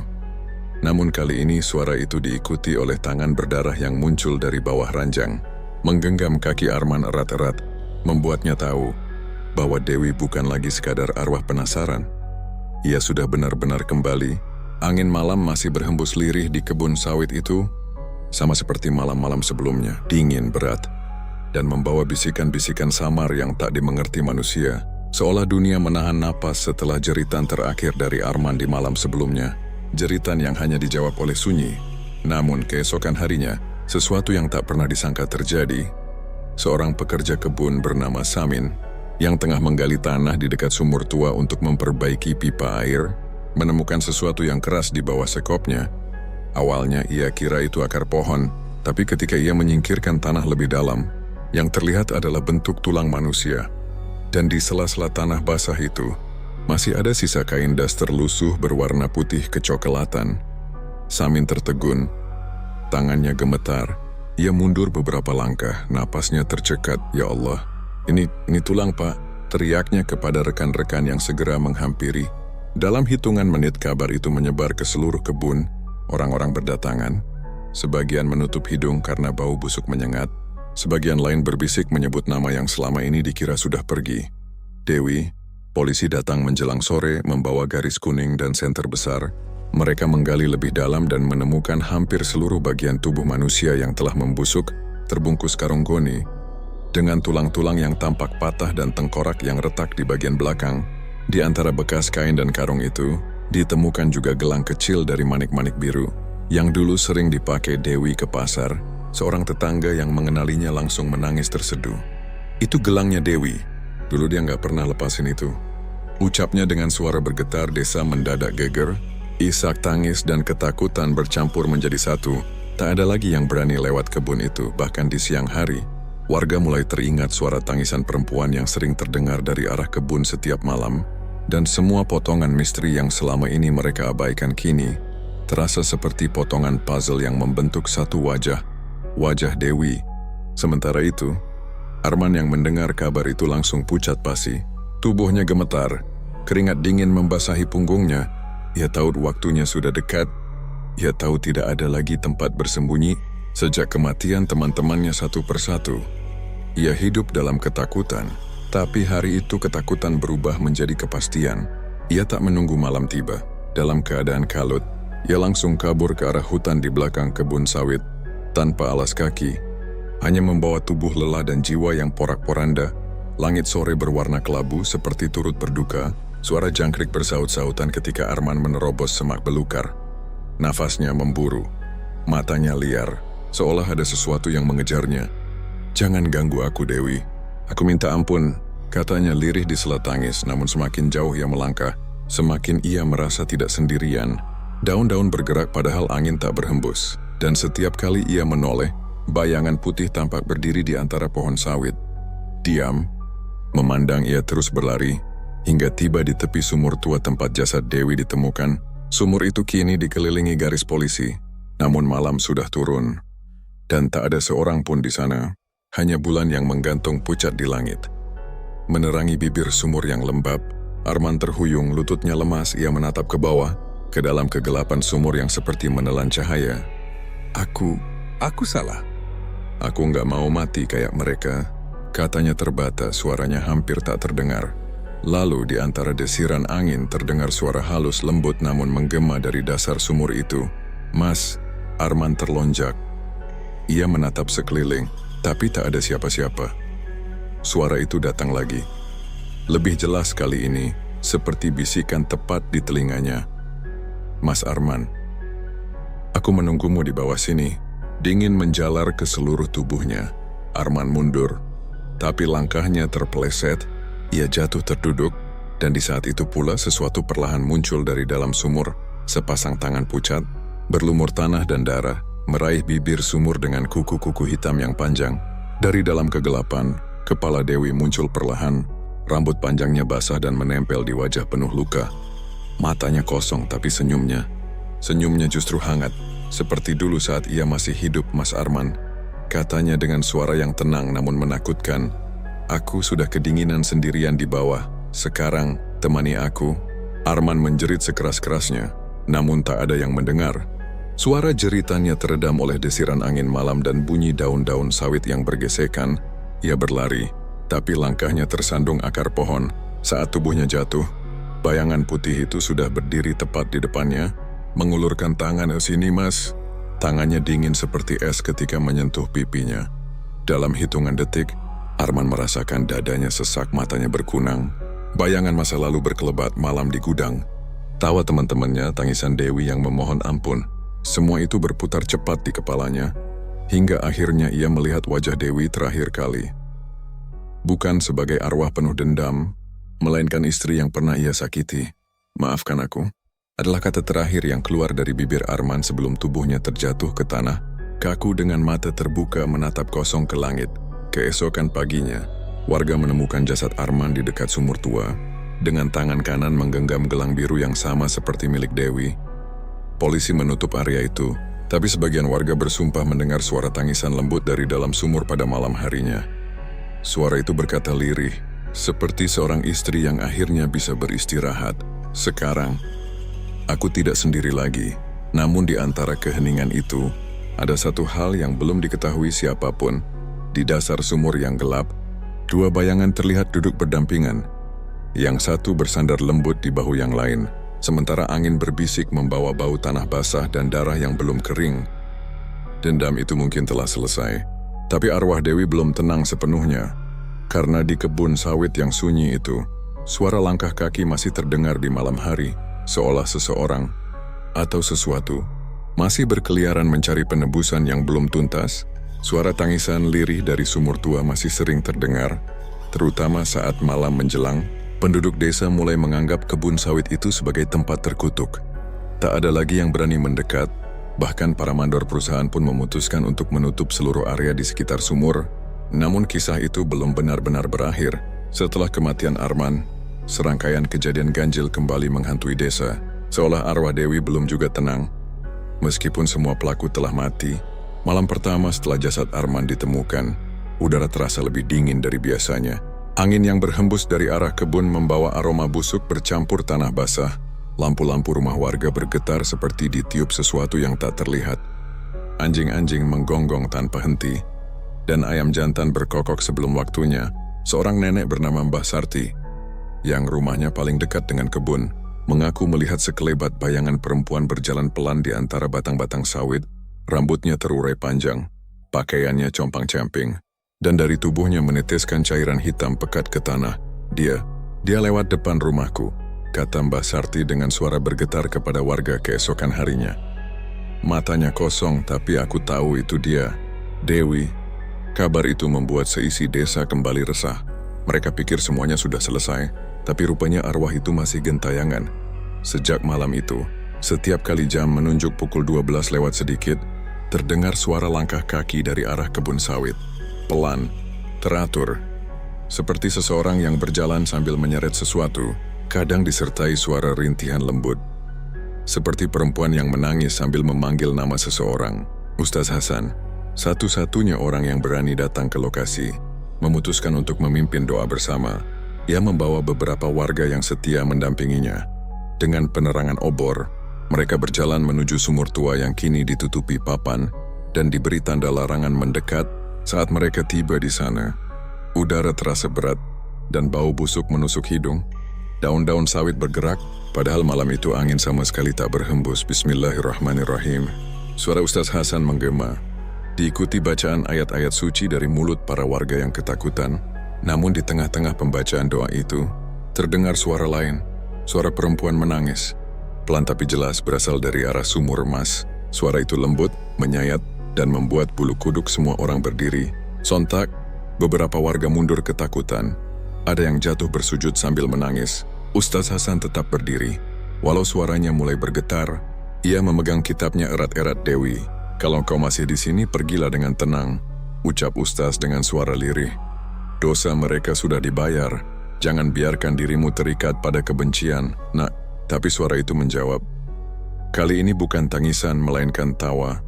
Namun kali ini suara itu diikuti oleh tangan berdarah yang muncul dari bawah ranjang. Menggenggam kaki Arman erat-erat, membuatnya tahu bahwa Dewi bukan lagi sekadar arwah penasaran. Ia sudah benar-benar kembali. Angin malam masih berhembus lirih di kebun sawit itu, sama seperti malam-malam sebelumnya, dingin berat, dan membawa bisikan-bisikan samar yang tak dimengerti manusia. Seolah dunia menahan napas setelah jeritan terakhir dari Arman di malam sebelumnya. Jeritan yang hanya dijawab oleh sunyi. Namun keesokan harinya, sesuatu yang tak pernah disangka terjadi. Seorang pekerja kebun bernama Samin, yang tengah menggali tanah di dekat sumur tua untuk memperbaiki pipa air, menemukan sesuatu yang keras di bawah sekopnya. Awalnya ia kira itu akar pohon, tapi ketika ia menyingkirkan tanah lebih dalam, yang terlihat adalah bentuk tulang manusia. Dan di sela-sela tanah basah itu, masih ada sisa kain daster lusuh berwarna putih kecoklatan. Samin tertegun, tangannya gemetar. Ia mundur beberapa langkah, napasnya tercekat. "Ya Allah, ini tulang, Pak," teriaknya kepada rekan-rekan yang segera menghampiri. Dalam hitungan menit kabar itu menyebar ke seluruh kebun. Orang-orang berdatangan. Sebagian menutup hidung karena bau busuk menyengat. Sebagian lain berbisik menyebut nama yang selama ini dikira sudah pergi. "Dewi." Polisi datang menjelang sore membawa garis kuning dan senter besar. Mereka menggali lebih dalam dan menemukan hampir seluruh bagian tubuh manusia yang telah membusuk, terbungkus karung goni, dengan tulang-tulang yang tampak patah dan tengkorak yang retak di bagian belakang. Di antara bekas kain dan karung itu, ditemukan juga gelang kecil dari manik-manik biru, yang dulu sering dipakai Dewi ke pasar. Seorang tetangga yang mengenalinya langsung menangis terseduh. "Itu gelangnya Dewi. Dulu dia nggak pernah lepasin itu," ucapnya dengan suara bergetar. Desa mendadak geger. Isak tangis dan ketakutan bercampur menjadi satu. Tak ada lagi yang berani lewat kebun itu. Bahkan di siang hari, warga mulai teringat suara tangisan perempuan yang sering terdengar dari arah kebun setiap malam. Dan semua potongan misteri yang selama ini mereka abaikan kini terasa seperti potongan puzzle yang membentuk satu wajah Dewi. Sementara itu, Arman yang mendengar kabar itu langsung pucat pasi. Tubuhnya gemetar, keringat dingin membasahi punggungnya. Ia tahu waktunya sudah dekat. Ia tahu tidak ada lagi tempat bersembunyi. Sejak kematian teman-temannya satu persatu, ia hidup dalam ketakutan. Tapi hari itu ketakutan berubah menjadi kepastian. Ia tak menunggu malam tiba. Dalam keadaan kalut, ia langsung kabur ke arah hutan di belakang kebun sawit. Tanpa alas kaki, hanya membawa tubuh lelah dan jiwa yang porak-poranda. Langit sore berwarna kelabu seperti turut berduka. Suara jangkrik bersaut-sautan ketika Arman menerobos semak belukar. Nafasnya memburu, matanya liar, seolah ada sesuatu yang mengejarnya. "Jangan ganggu aku, Dewi. Aku minta ampun," katanya lirih di sela tangis. Namun semakin jauh ia melangkah, semakin ia merasa tidak sendirian. Daun-daun bergerak padahal angin tak berhembus. Dan setiap kali ia menoleh, bayangan putih tampak berdiri di antara pohon sawit. Diam, memandang ia terus berlari, hingga tiba di tepi sumur tua tempat jasad Dewi ditemukan. Sumur itu kini dikelilingi garis polisi, namun malam sudah turun. Dan tak ada seorang pun di sana, hanya bulan yang menggantung pucat di langit. Menerangi bibir sumur yang lembab, Arman terhuyung, lututnya lemas. Ia menatap ke bawah, ke dalam kegelapan sumur yang seperti menelan cahaya. Aku salah. Aku nggak mau mati kayak mereka. Katanya terbatas, suaranya hampir tak terdengar. Lalu di antara desiran angin terdengar suara halus lembut namun menggema dari dasar sumur itu. "Mas," Arman terlonjak. Ia menatap sekeliling, tapi tak ada siapa-siapa. Suara itu datang lagi. Lebih jelas kali ini, seperti bisikan tepat di telinganya. "Mas Arman, aku menunggumu di bawah sini." Dingin menjalar ke seluruh tubuhnya. Arman mundur, tapi langkahnya terpeleset. Ia jatuh terduduk, dan di saat itu pula sesuatu perlahan muncul dari dalam sumur. Sepasang tangan pucat, berlumur tanah dan darah, meraih bibir sumur dengan kuku-kuku hitam yang panjang. Dari dalam kegelapan, kepala Dewi muncul perlahan. Rambut panjangnya basah dan menempel di wajah penuh luka. Matanya kosong, tapi senyumnya justru hangat. Seperti dulu saat ia masih hidup, Mas Arman. Katanya dengan suara yang tenang namun menakutkan. "Aku sudah kedinginan sendirian di bawah. Sekarang, temani aku." Arman menjerit sekeras-kerasnya, namun tak ada yang mendengar. Suara jeritannya teredam oleh desiran angin malam dan bunyi daun-daun sawit yang bergesekan. Ia berlari, tapi langkahnya tersandung akar pohon. Saat tubuhnya jatuh, bayangan putih itu sudah berdiri tepat di depannya. Mengulurkan tangan, "Sini mas." Tangannya dingin seperti es ketika menyentuh pipinya. Dalam hitungan detik, Arman merasakan dadanya sesak, matanya berkunang. Bayangan masa lalu berkelebat malam di gudang. Tawa teman-temannya, tangisan Dewi yang memohon ampun. Semua itu berputar cepat di kepalanya, hingga akhirnya ia melihat wajah Dewi terakhir kali. Bukan sebagai arwah penuh dendam, melainkan istri yang pernah ia sakiti. "Maafkan aku," adalah kata terakhir yang keluar dari bibir Arman sebelum tubuhnya terjatuh ke tanah. Kaku dengan mata terbuka menatap kosong ke langit. Keesokan paginya, warga menemukan jasad Arman di dekat sumur tua, dengan tangan kanan menggenggam gelang biru yang sama seperti milik Dewi. Polisi menutup area itu, tapi sebagian warga bersumpah mendengar suara tangisan lembut dari dalam sumur pada malam harinya. Suara itu berkata lirih, seperti seorang istri yang akhirnya bisa beristirahat. "Sekarang, aku tidak sendiri lagi." Namun di antara keheningan itu, ada satu hal yang belum diketahui siapapun. Di dasar sumur yang gelap, dua bayangan terlihat duduk berdampingan. Yang satu bersandar lembut di bahu yang lain, sementara angin berbisik membawa bau tanah basah dan darah yang belum kering. Dendam itu mungkin telah selesai, tapi arwah Dewi belum tenang sepenuhnya. Karena di kebun sawit yang sunyi itu, suara langkah kaki masih terdengar di malam hari, seolah seseorang atau sesuatu masih berkeliaran mencari penebusan yang belum tuntas. Suara tangisan lirih dari sumur tua masih sering terdengar, terutama saat malam menjelang. Penduduk desa mulai menganggap kebun sawit itu sebagai tempat terkutuk. Tak ada lagi yang berani mendekat, bahkan para mandor perusahaan pun memutuskan untuk menutup seluruh area di sekitar sumur. Namun kisah itu belum benar-benar berakhir. Setelah kematian Arman, serangkaian kejadian ganjil kembali menghantui desa, seolah arwah Dewi belum juga tenang. Meskipun semua pelaku telah mati, malam pertama setelah jasad Arman ditemukan, udara terasa lebih dingin dari biasanya. Angin yang berhembus dari arah kebun membawa aroma busuk bercampur tanah basah. Lampu-lampu rumah warga bergetar seperti ditiup sesuatu yang tak terlihat. Anjing-anjing menggonggong tanpa henti, dan ayam jantan berkokok sebelum waktunya. Seorang nenek bernama Mbah Sarti, yang rumahnya paling dekat dengan kebun, mengaku melihat sekelebat bayangan perempuan berjalan pelan di antara batang-batang sawit. Rambutnya terurai panjang, pakaiannya compang-camping, dan dari tubuhnya meneteskan cairan hitam pekat ke tanah. Dia lewat depan rumahku," kata Mbah Sarti dengan suara bergetar kepada warga keesokan harinya. "Matanya kosong, tapi aku tahu itu dia, Dewi." Kabar itu membuat seisi desa kembali resah. Mereka pikir semuanya sudah selesai, tapi rupanya arwah itu masih gentayangan. Sejak malam itu, setiap kali jam menunjuk pukul 12 lewat sedikit, terdengar suara langkah kaki dari arah kebun sawit. Pelan, teratur, seperti seseorang yang berjalan sambil menyeret sesuatu, kadang disertai suara rintihan lembut. Seperti perempuan yang menangis sambil memanggil nama seseorang. Ustaz Hasan, satu-satunya orang yang berani datang ke lokasi, memutuskan untuk memimpin doa bersama. Ia membawa beberapa warga yang setia mendampinginya. Dengan penerangan obor, mereka berjalan menuju sumur tua yang kini ditutupi papan dan diberi tanda larangan mendekat. Saat mereka tiba di sana, Udara terasa berat, dan bau busuk menusuk hidung. Daun-daun sawit bergerak, padahal malam itu angin sama sekali tak berhembus. Bismillahirrahmanirrahim. Suara Ustaz Hasan menggema, diikuti bacaan ayat-ayat suci dari mulut para warga yang ketakutan. Namun di tengah-tengah pembacaan doa itu, terdengar suara lain, suara perempuan menangis. Pelan tapi jelas berasal dari arah sumur emas. Suara itu lembut, menyayat, dan membuat bulu kuduk semua orang berdiri. Sontak, beberapa warga mundur ketakutan. Ada yang jatuh bersujud sambil menangis. Ustaz Hasan tetap berdiri. Walau suaranya mulai bergetar, ia memegang kitabnya erat-erat. Dewi, kalau kau masih di sini, pergilah dengan tenang, ucap Ustaz dengan suara lirih. Dosa mereka sudah dibayar. Jangan biarkan dirimu terikat pada kebencian, nak. Tapi suara itu menjawab. Kali ini bukan tangisan, melainkan tawa.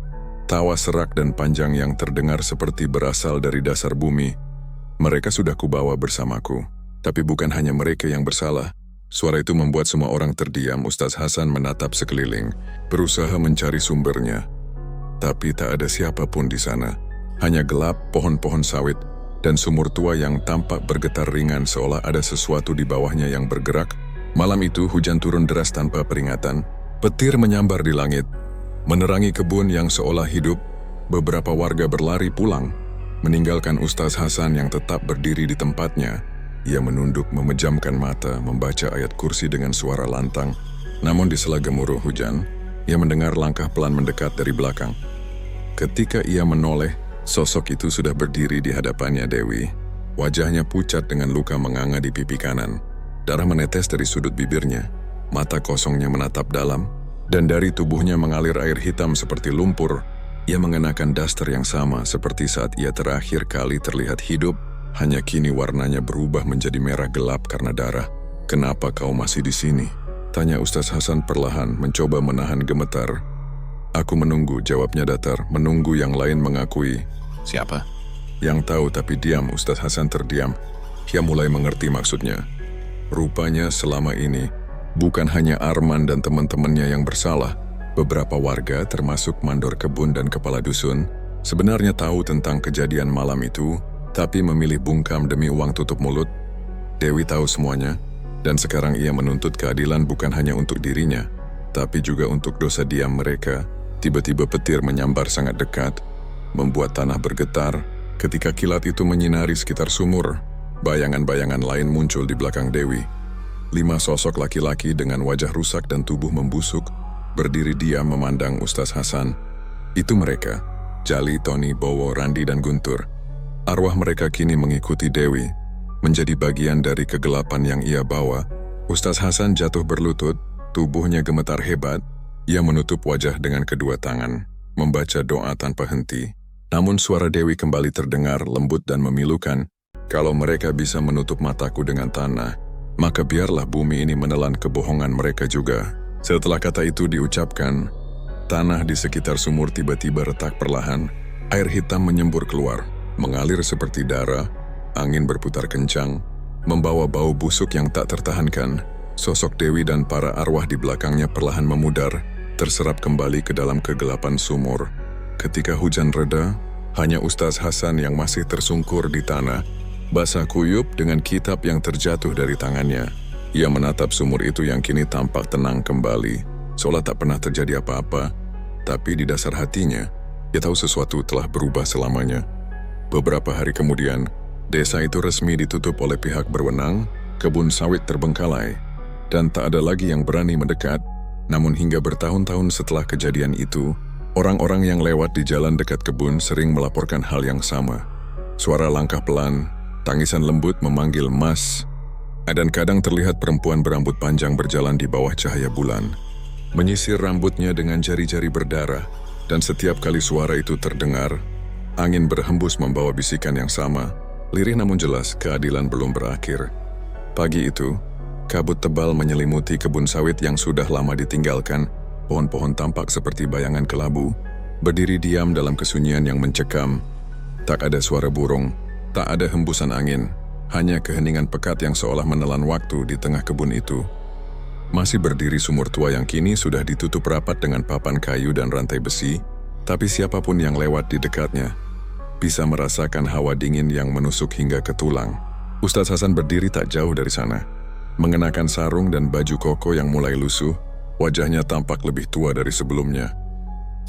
Tawa serak dan panjang yang terdengar seperti berasal dari dasar bumi. Mereka sudah kubawa bersamaku. Tapi bukan hanya mereka yang bersalah. Suara itu membuat semua orang terdiam. Ustaz Hasan menatap sekeliling, berusaha mencari sumbernya. Tapi tak ada siapapun di sana. Hanya gelap, pohon-pohon sawit, dan sumur tua yang tampak bergetar ringan seolah ada sesuatu di bawahnya yang bergerak. Malam itu hujan turun deras tanpa peringatan. Petir menyambar di langit, menerangi kebun yang seolah hidup. Beberapa warga berlari pulang, meninggalkan Ustaz Hasan yang tetap berdiri di tempatnya. Ia menunduk, memejamkan mata, membaca ayat kursi dengan suara lantang. Namun di sela gemuruh hujan, ia mendengar langkah pelan mendekat dari belakang. Ketika ia menoleh, sosok itu sudah berdiri di hadapannya. Dewi. Wajahnya pucat dengan luka menganga di pipi kanan. Darah menetes dari sudut bibirnya. Mata kosongnya menatap dalam, dan dari tubuhnya mengalir air hitam seperti lumpur. Ia mengenakan daster yang sama seperti saat ia terakhir kali terlihat hidup, hanya kini warnanya berubah menjadi merah gelap karena darah. Kenapa kau masih di sini? Tanya Ustaz Hasan perlahan, mencoba menahan gemetar. Aku menunggu, jawabnya datar, menunggu yang lain mengakui. Siapa? Yang tahu tapi diam. Ustaz Hasan terdiam. Ia mulai mengerti maksudnya. Rupanya selama ini, bukan hanya Arman dan teman-temannya yang bersalah. Beberapa warga, termasuk mandor kebun dan kepala dusun, sebenarnya tahu tentang kejadian malam itu, tapi memilih bungkam demi uang tutup mulut. Dewi tahu semuanya, dan sekarang ia menuntut keadilan bukan hanya untuk dirinya, tapi juga untuk dosa diam mereka. Tiba-tiba petir menyambar sangat dekat, membuat tanah bergetar. Ketika kilat itu menyinari sekitar sumur, bayangan-bayangan lain muncul di belakang Dewi. 5 sosok laki-laki dengan wajah rusak dan tubuh membusuk, berdiri diam memandang Ustaz Hasan. Itu mereka, Jali, Tony, Bowo, Randi, dan Guntur. Arwah mereka kini mengikuti Dewi, menjadi bagian dari kegelapan yang ia bawa. Ustaz Hasan jatuh berlutut, tubuhnya gemetar hebat. Ia menutup wajah dengan kedua tangan, membaca doa tanpa henti. Namun suara Dewi kembali terdengar lembut dan memilukan. Kalau mereka bisa menutup mataku dengan tanah, maka biarlah bumi ini menelan kebohongan mereka juga. Setelah kata itu diucapkan, tanah di sekitar sumur tiba-tiba retak perlahan. Air hitam menyembur keluar, mengalir seperti darah. Angin berputar kencang, membawa bau busuk yang tak tertahankan. Sosok Dewi dan para arwah di belakangnya perlahan memudar, terserap kembali ke dalam kegelapan sumur. Ketika hujan reda, hanya Ustaz Hasan yang masih tersungkur di tanah, basah kuyup dengan kitab yang terjatuh dari tangannya. Ia menatap sumur itu yang kini tampak tenang kembali, seolah tak pernah terjadi apa-apa. Tapi di dasar hatinya, ia tahu sesuatu telah berubah selamanya. Beberapa hari kemudian, desa itu resmi ditutup oleh pihak berwenang, kebun sawit terbengkalai, dan tak ada lagi yang berani mendekat. Namun hingga bertahun-tahun setelah kejadian itu, orang-orang yang lewat di jalan dekat kebun sering melaporkan hal yang sama. Suara langkah pelan, tangisan lembut memanggil Mas, dan kadang terlihat perempuan berambut panjang berjalan di bawah cahaya bulan, menyisir rambutnya dengan jari-jari berdarah. Dan setiap kali suara itu terdengar, angin berhembus membawa bisikan yang sama, lirih namun jelas, keadilan belum berakhir. Pagi itu, kabut tebal menyelimuti kebun sawit yang sudah lama ditinggalkan. Pohon-pohon tampak seperti bayangan kelabu, berdiri diam dalam kesunyian yang mencekam. Tak ada suara burung, tak ada hembusan angin, hanya keheningan pekat yang seolah menelan waktu di tengah kebun itu. Masih berdiri sumur tua yang kini sudah ditutup rapat dengan papan kayu dan rantai besi, tapi siapapun yang lewat di dekatnya bisa merasakan hawa dingin yang menusuk hingga ke tulang. Ustadz Hasan berdiri tak jauh dari sana. Mengenakan sarung dan baju koko yang mulai lusuh, wajahnya tampak lebih tua dari sebelumnya.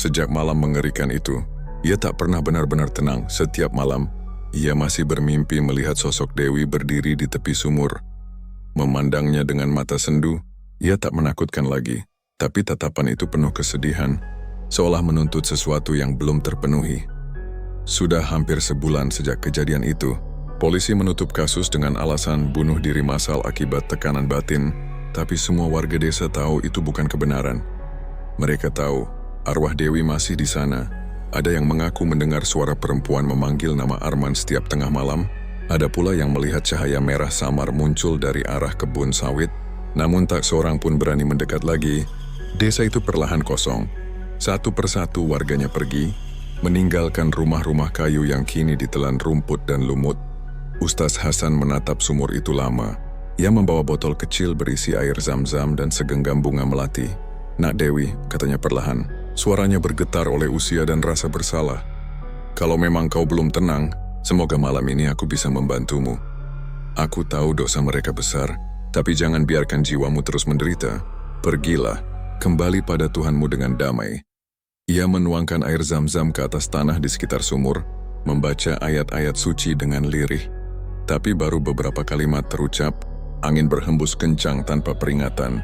Sejak malam mengerikan itu, ia tak pernah benar-benar tenang. Setiap malam, ia masih bermimpi melihat sosok Dewi berdiri di tepi sumur. Memandangnya dengan mata sendu, ia tak menakutkan lagi, tapi tatapan itu penuh kesedihan, seolah menuntut sesuatu yang belum terpenuhi. Sudah hampir sebulan sejak kejadian itu, polisi menutup kasus dengan alasan bunuh diri massal akibat tekanan batin, tapi semua warga desa tahu itu bukan kebenaran. Mereka tahu arwah Dewi masih di sana. Ada yang mengaku mendengar suara perempuan memanggil nama Arman setiap tengah malam. Ada pula yang melihat cahaya merah samar muncul dari arah kebun sawit. Namun tak seorang pun berani mendekat lagi. Desa itu perlahan kosong. Satu persatu warganya pergi, meninggalkan rumah-rumah kayu yang kini ditelan rumput dan lumut. Ustadz Hasan menatap sumur itu lama. Ia membawa botol kecil berisi air zam-zam dan segenggam bunga melati. "Nak Dewi," katanya perlahan. Suaranya bergetar oleh usia dan rasa bersalah. "Kalau memang kau belum tenang, semoga malam ini aku bisa membantumu. Aku tahu dosa mereka besar, tapi jangan biarkan jiwamu terus menderita. Pergilah, kembali pada Tuhanmu dengan damai." Ia menuangkan air zam-zam ke atas tanah di sekitar sumur, membaca ayat-ayat suci dengan lirih. Tapi baru beberapa kalimat terucap, angin berhembus kencang tanpa peringatan.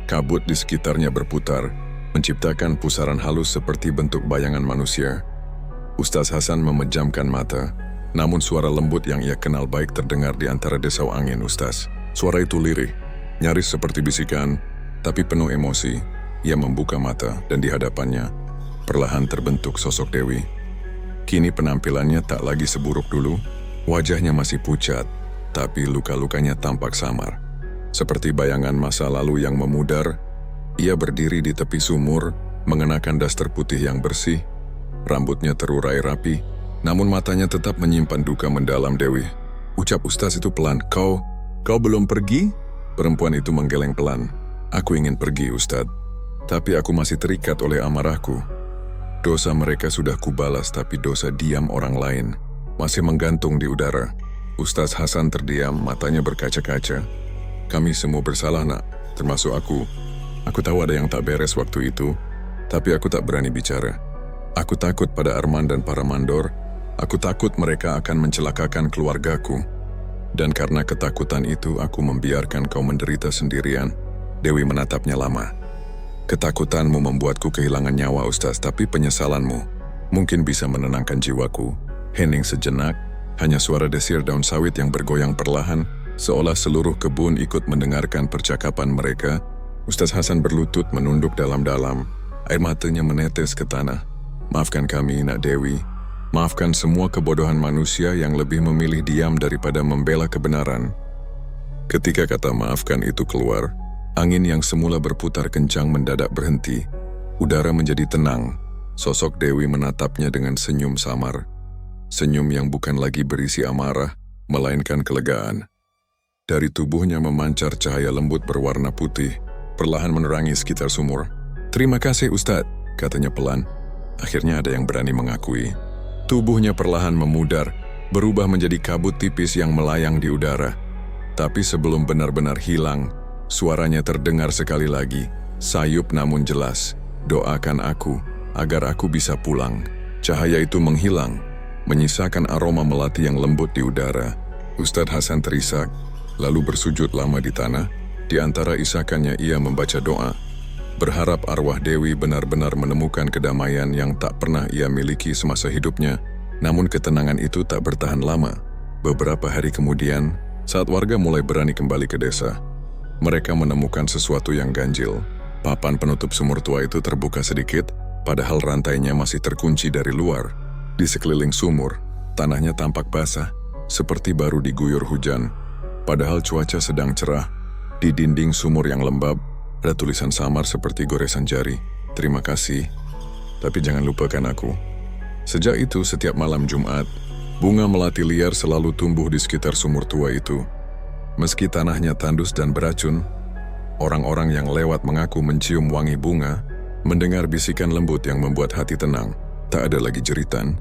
Kabut di sekitarnya berputar, menciptakan pusaran halus seperti bentuk bayangan manusia. Ustadz Hasan memejamkan mata, namun suara lembut yang ia kenal baik terdengar di antara desau angin. "Ustaz." Suara itu lirih, nyaris seperti bisikan, tapi penuh emosi. Ia membuka mata dan di hadapannya perlahan terbentuk sosok Dewi. Kini penampilannya tak lagi seburuk dulu, wajahnya masih pucat, tapi luka-lukanya tampak samar. Seperti bayangan masa lalu yang memudar, ia berdiri di tepi sumur, mengenakan daster putih yang bersih, rambutnya terurai rapi, namun matanya tetap menyimpan duka mendalam. "Dewi," ucap Ustaz itu pelan. Kau belum pergi?" Perempuan itu menggeleng pelan. "Aku ingin pergi, Ustadz, tapi aku masih terikat oleh amarahku. Dosa mereka sudah kubalas, tapi dosa diam orang lain masih menggantung di udara." Ustadz Hasan terdiam, matanya berkaca-kaca. "Kami semua bersalah, Nak, termasuk aku. Aku tahu ada yang tak beres waktu itu, tapi aku tak berani bicara. Aku takut pada Arman dan para mandor. Aku takut mereka akan mencelakakan keluargaku. Dan karena ketakutan itu, aku membiarkan kau menderita sendirian." Dewi menatapnya lama. "Ketakutanmu membuatku kehilangan nyawa, Ustaz, tapi penyesalanmu mungkin bisa menenangkan jiwaku." Hening sejenak, hanya suara desir daun sawit yang bergoyang perlahan, seolah seluruh kebun ikut mendengarkan percakapan mereka. Ustaz Hasan berlutut menunduk dalam-dalam, air matanya menetes ke tanah. "Maafkan kami, Nak Dewi. Maafkan semua kebodohan manusia yang lebih memilih diam daripada membela kebenaran." Ketika kata maafkan itu keluar, angin yang semula berputar kencang mendadak berhenti. Udara menjadi tenang. Sosok Dewi menatapnya dengan senyum samar. Senyum yang bukan lagi berisi amarah, melainkan kelegaan. Dari tubuhnya memancar cahaya lembut berwarna putih, perlahan menerangi sekitar sumur. "Terima kasih, Ustadz," katanya pelan. Akhirnya ada yang berani mengakui. Tubuhnya perlahan memudar, berubah menjadi kabut tipis yang melayang di udara. Tapi sebelum benar-benar hilang, suaranya terdengar sekali lagi, sayup namun jelas. "Doakan aku, agar aku bisa pulang." Cahaya itu menghilang, menyisakan aroma melati yang lembut di udara. Ustadz Hasan terisak, lalu bersujud lama di tanah. Di antara isakannya ia membaca doa, berharap arwah Dewi benar-benar menemukan kedamaian yang tak pernah ia miliki semasa hidupnya. Namun ketenangan itu tak bertahan lama. Beberapa hari kemudian, saat warga mulai berani kembali ke desa, mereka menemukan sesuatu yang ganjil. Papan penutup sumur tua itu terbuka sedikit, padahal rantainya masih terkunci dari luar. Di sekeliling sumur, tanahnya tampak basah, seperti baru diguyur hujan. Padahal cuaca sedang cerah. Di dinding sumur yang lembab, ada tulisan samar seperti goresan jari. "Terima kasih, tapi jangan lupakan aku." Sejak itu, setiap malam Jumat, bunga melati liar selalu tumbuh di sekitar sumur tua itu. Meski tanahnya tandus dan beracun, orang-orang yang lewat mengaku mencium wangi bunga, mendengar bisikan lembut yang membuat hati tenang. Tak ada lagi jeritan,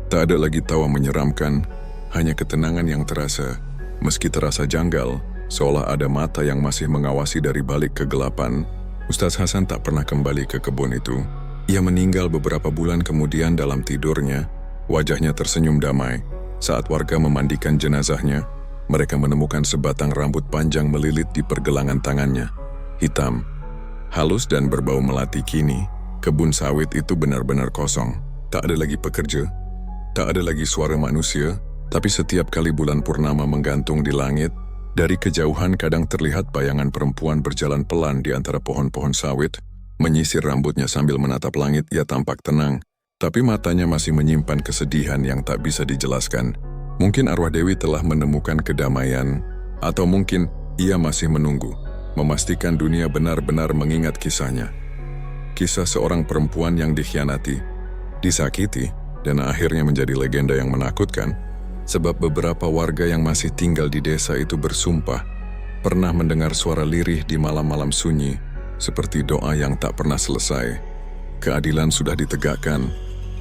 Tak ada lagi tawa menyeramkan, hanya ketenangan yang terasa. Meski terasa janggal, seolah ada mata yang masih mengawasi dari balik kegelapan, Ustaz Hasan tak pernah kembali ke kebun itu. Ia meninggal beberapa bulan kemudian dalam tidurnya. Wajahnya tersenyum damai. Saat warga memandikan jenazahnya, mereka menemukan sebatang rambut panjang melilit di pergelangan tangannya. Hitam, halus dan berbau melati. Kini, kebun sawit itu benar-benar kosong. Tak ada lagi pekerja, tak ada lagi suara manusia, tapi setiap kali bulan purnama menggantung di langit, dari kejauhan kadang terlihat bayangan perempuan berjalan pelan di antara pohon-pohon sawit, menyisir rambutnya sambil menatap langit. Ia tampak tenang, tapi matanya masih menyimpan kesedihan yang tak bisa dijelaskan. Mungkin arwah Dewi telah menemukan kedamaian, atau mungkin ia masih menunggu, memastikan dunia benar-benar mengingat kisahnya. Kisah seorang perempuan yang dikhianati, disakiti, dan akhirnya menjadi legenda yang menakutkan, sebab beberapa warga yang masih tinggal di desa itu bersumpah pernah mendengar suara lirih di malam-malam sunyi, seperti doa yang tak pernah selesai. Keadilan sudah ditegakkan,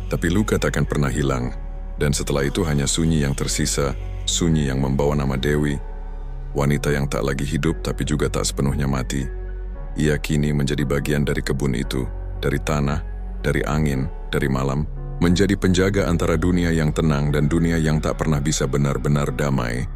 tapi luka takkan pernah hilang, dan setelah itu hanya sunyi yang tersisa, sunyi yang membawa nama Dewi, wanita yang tak lagi hidup tapi juga tak sepenuhnya mati. Ia kini menjadi bagian dari kebun itu, dari tanah, dari angin, dari malam, menjadi penjaga antara dunia yang tenang dan dunia yang tak pernah bisa benar-benar damai.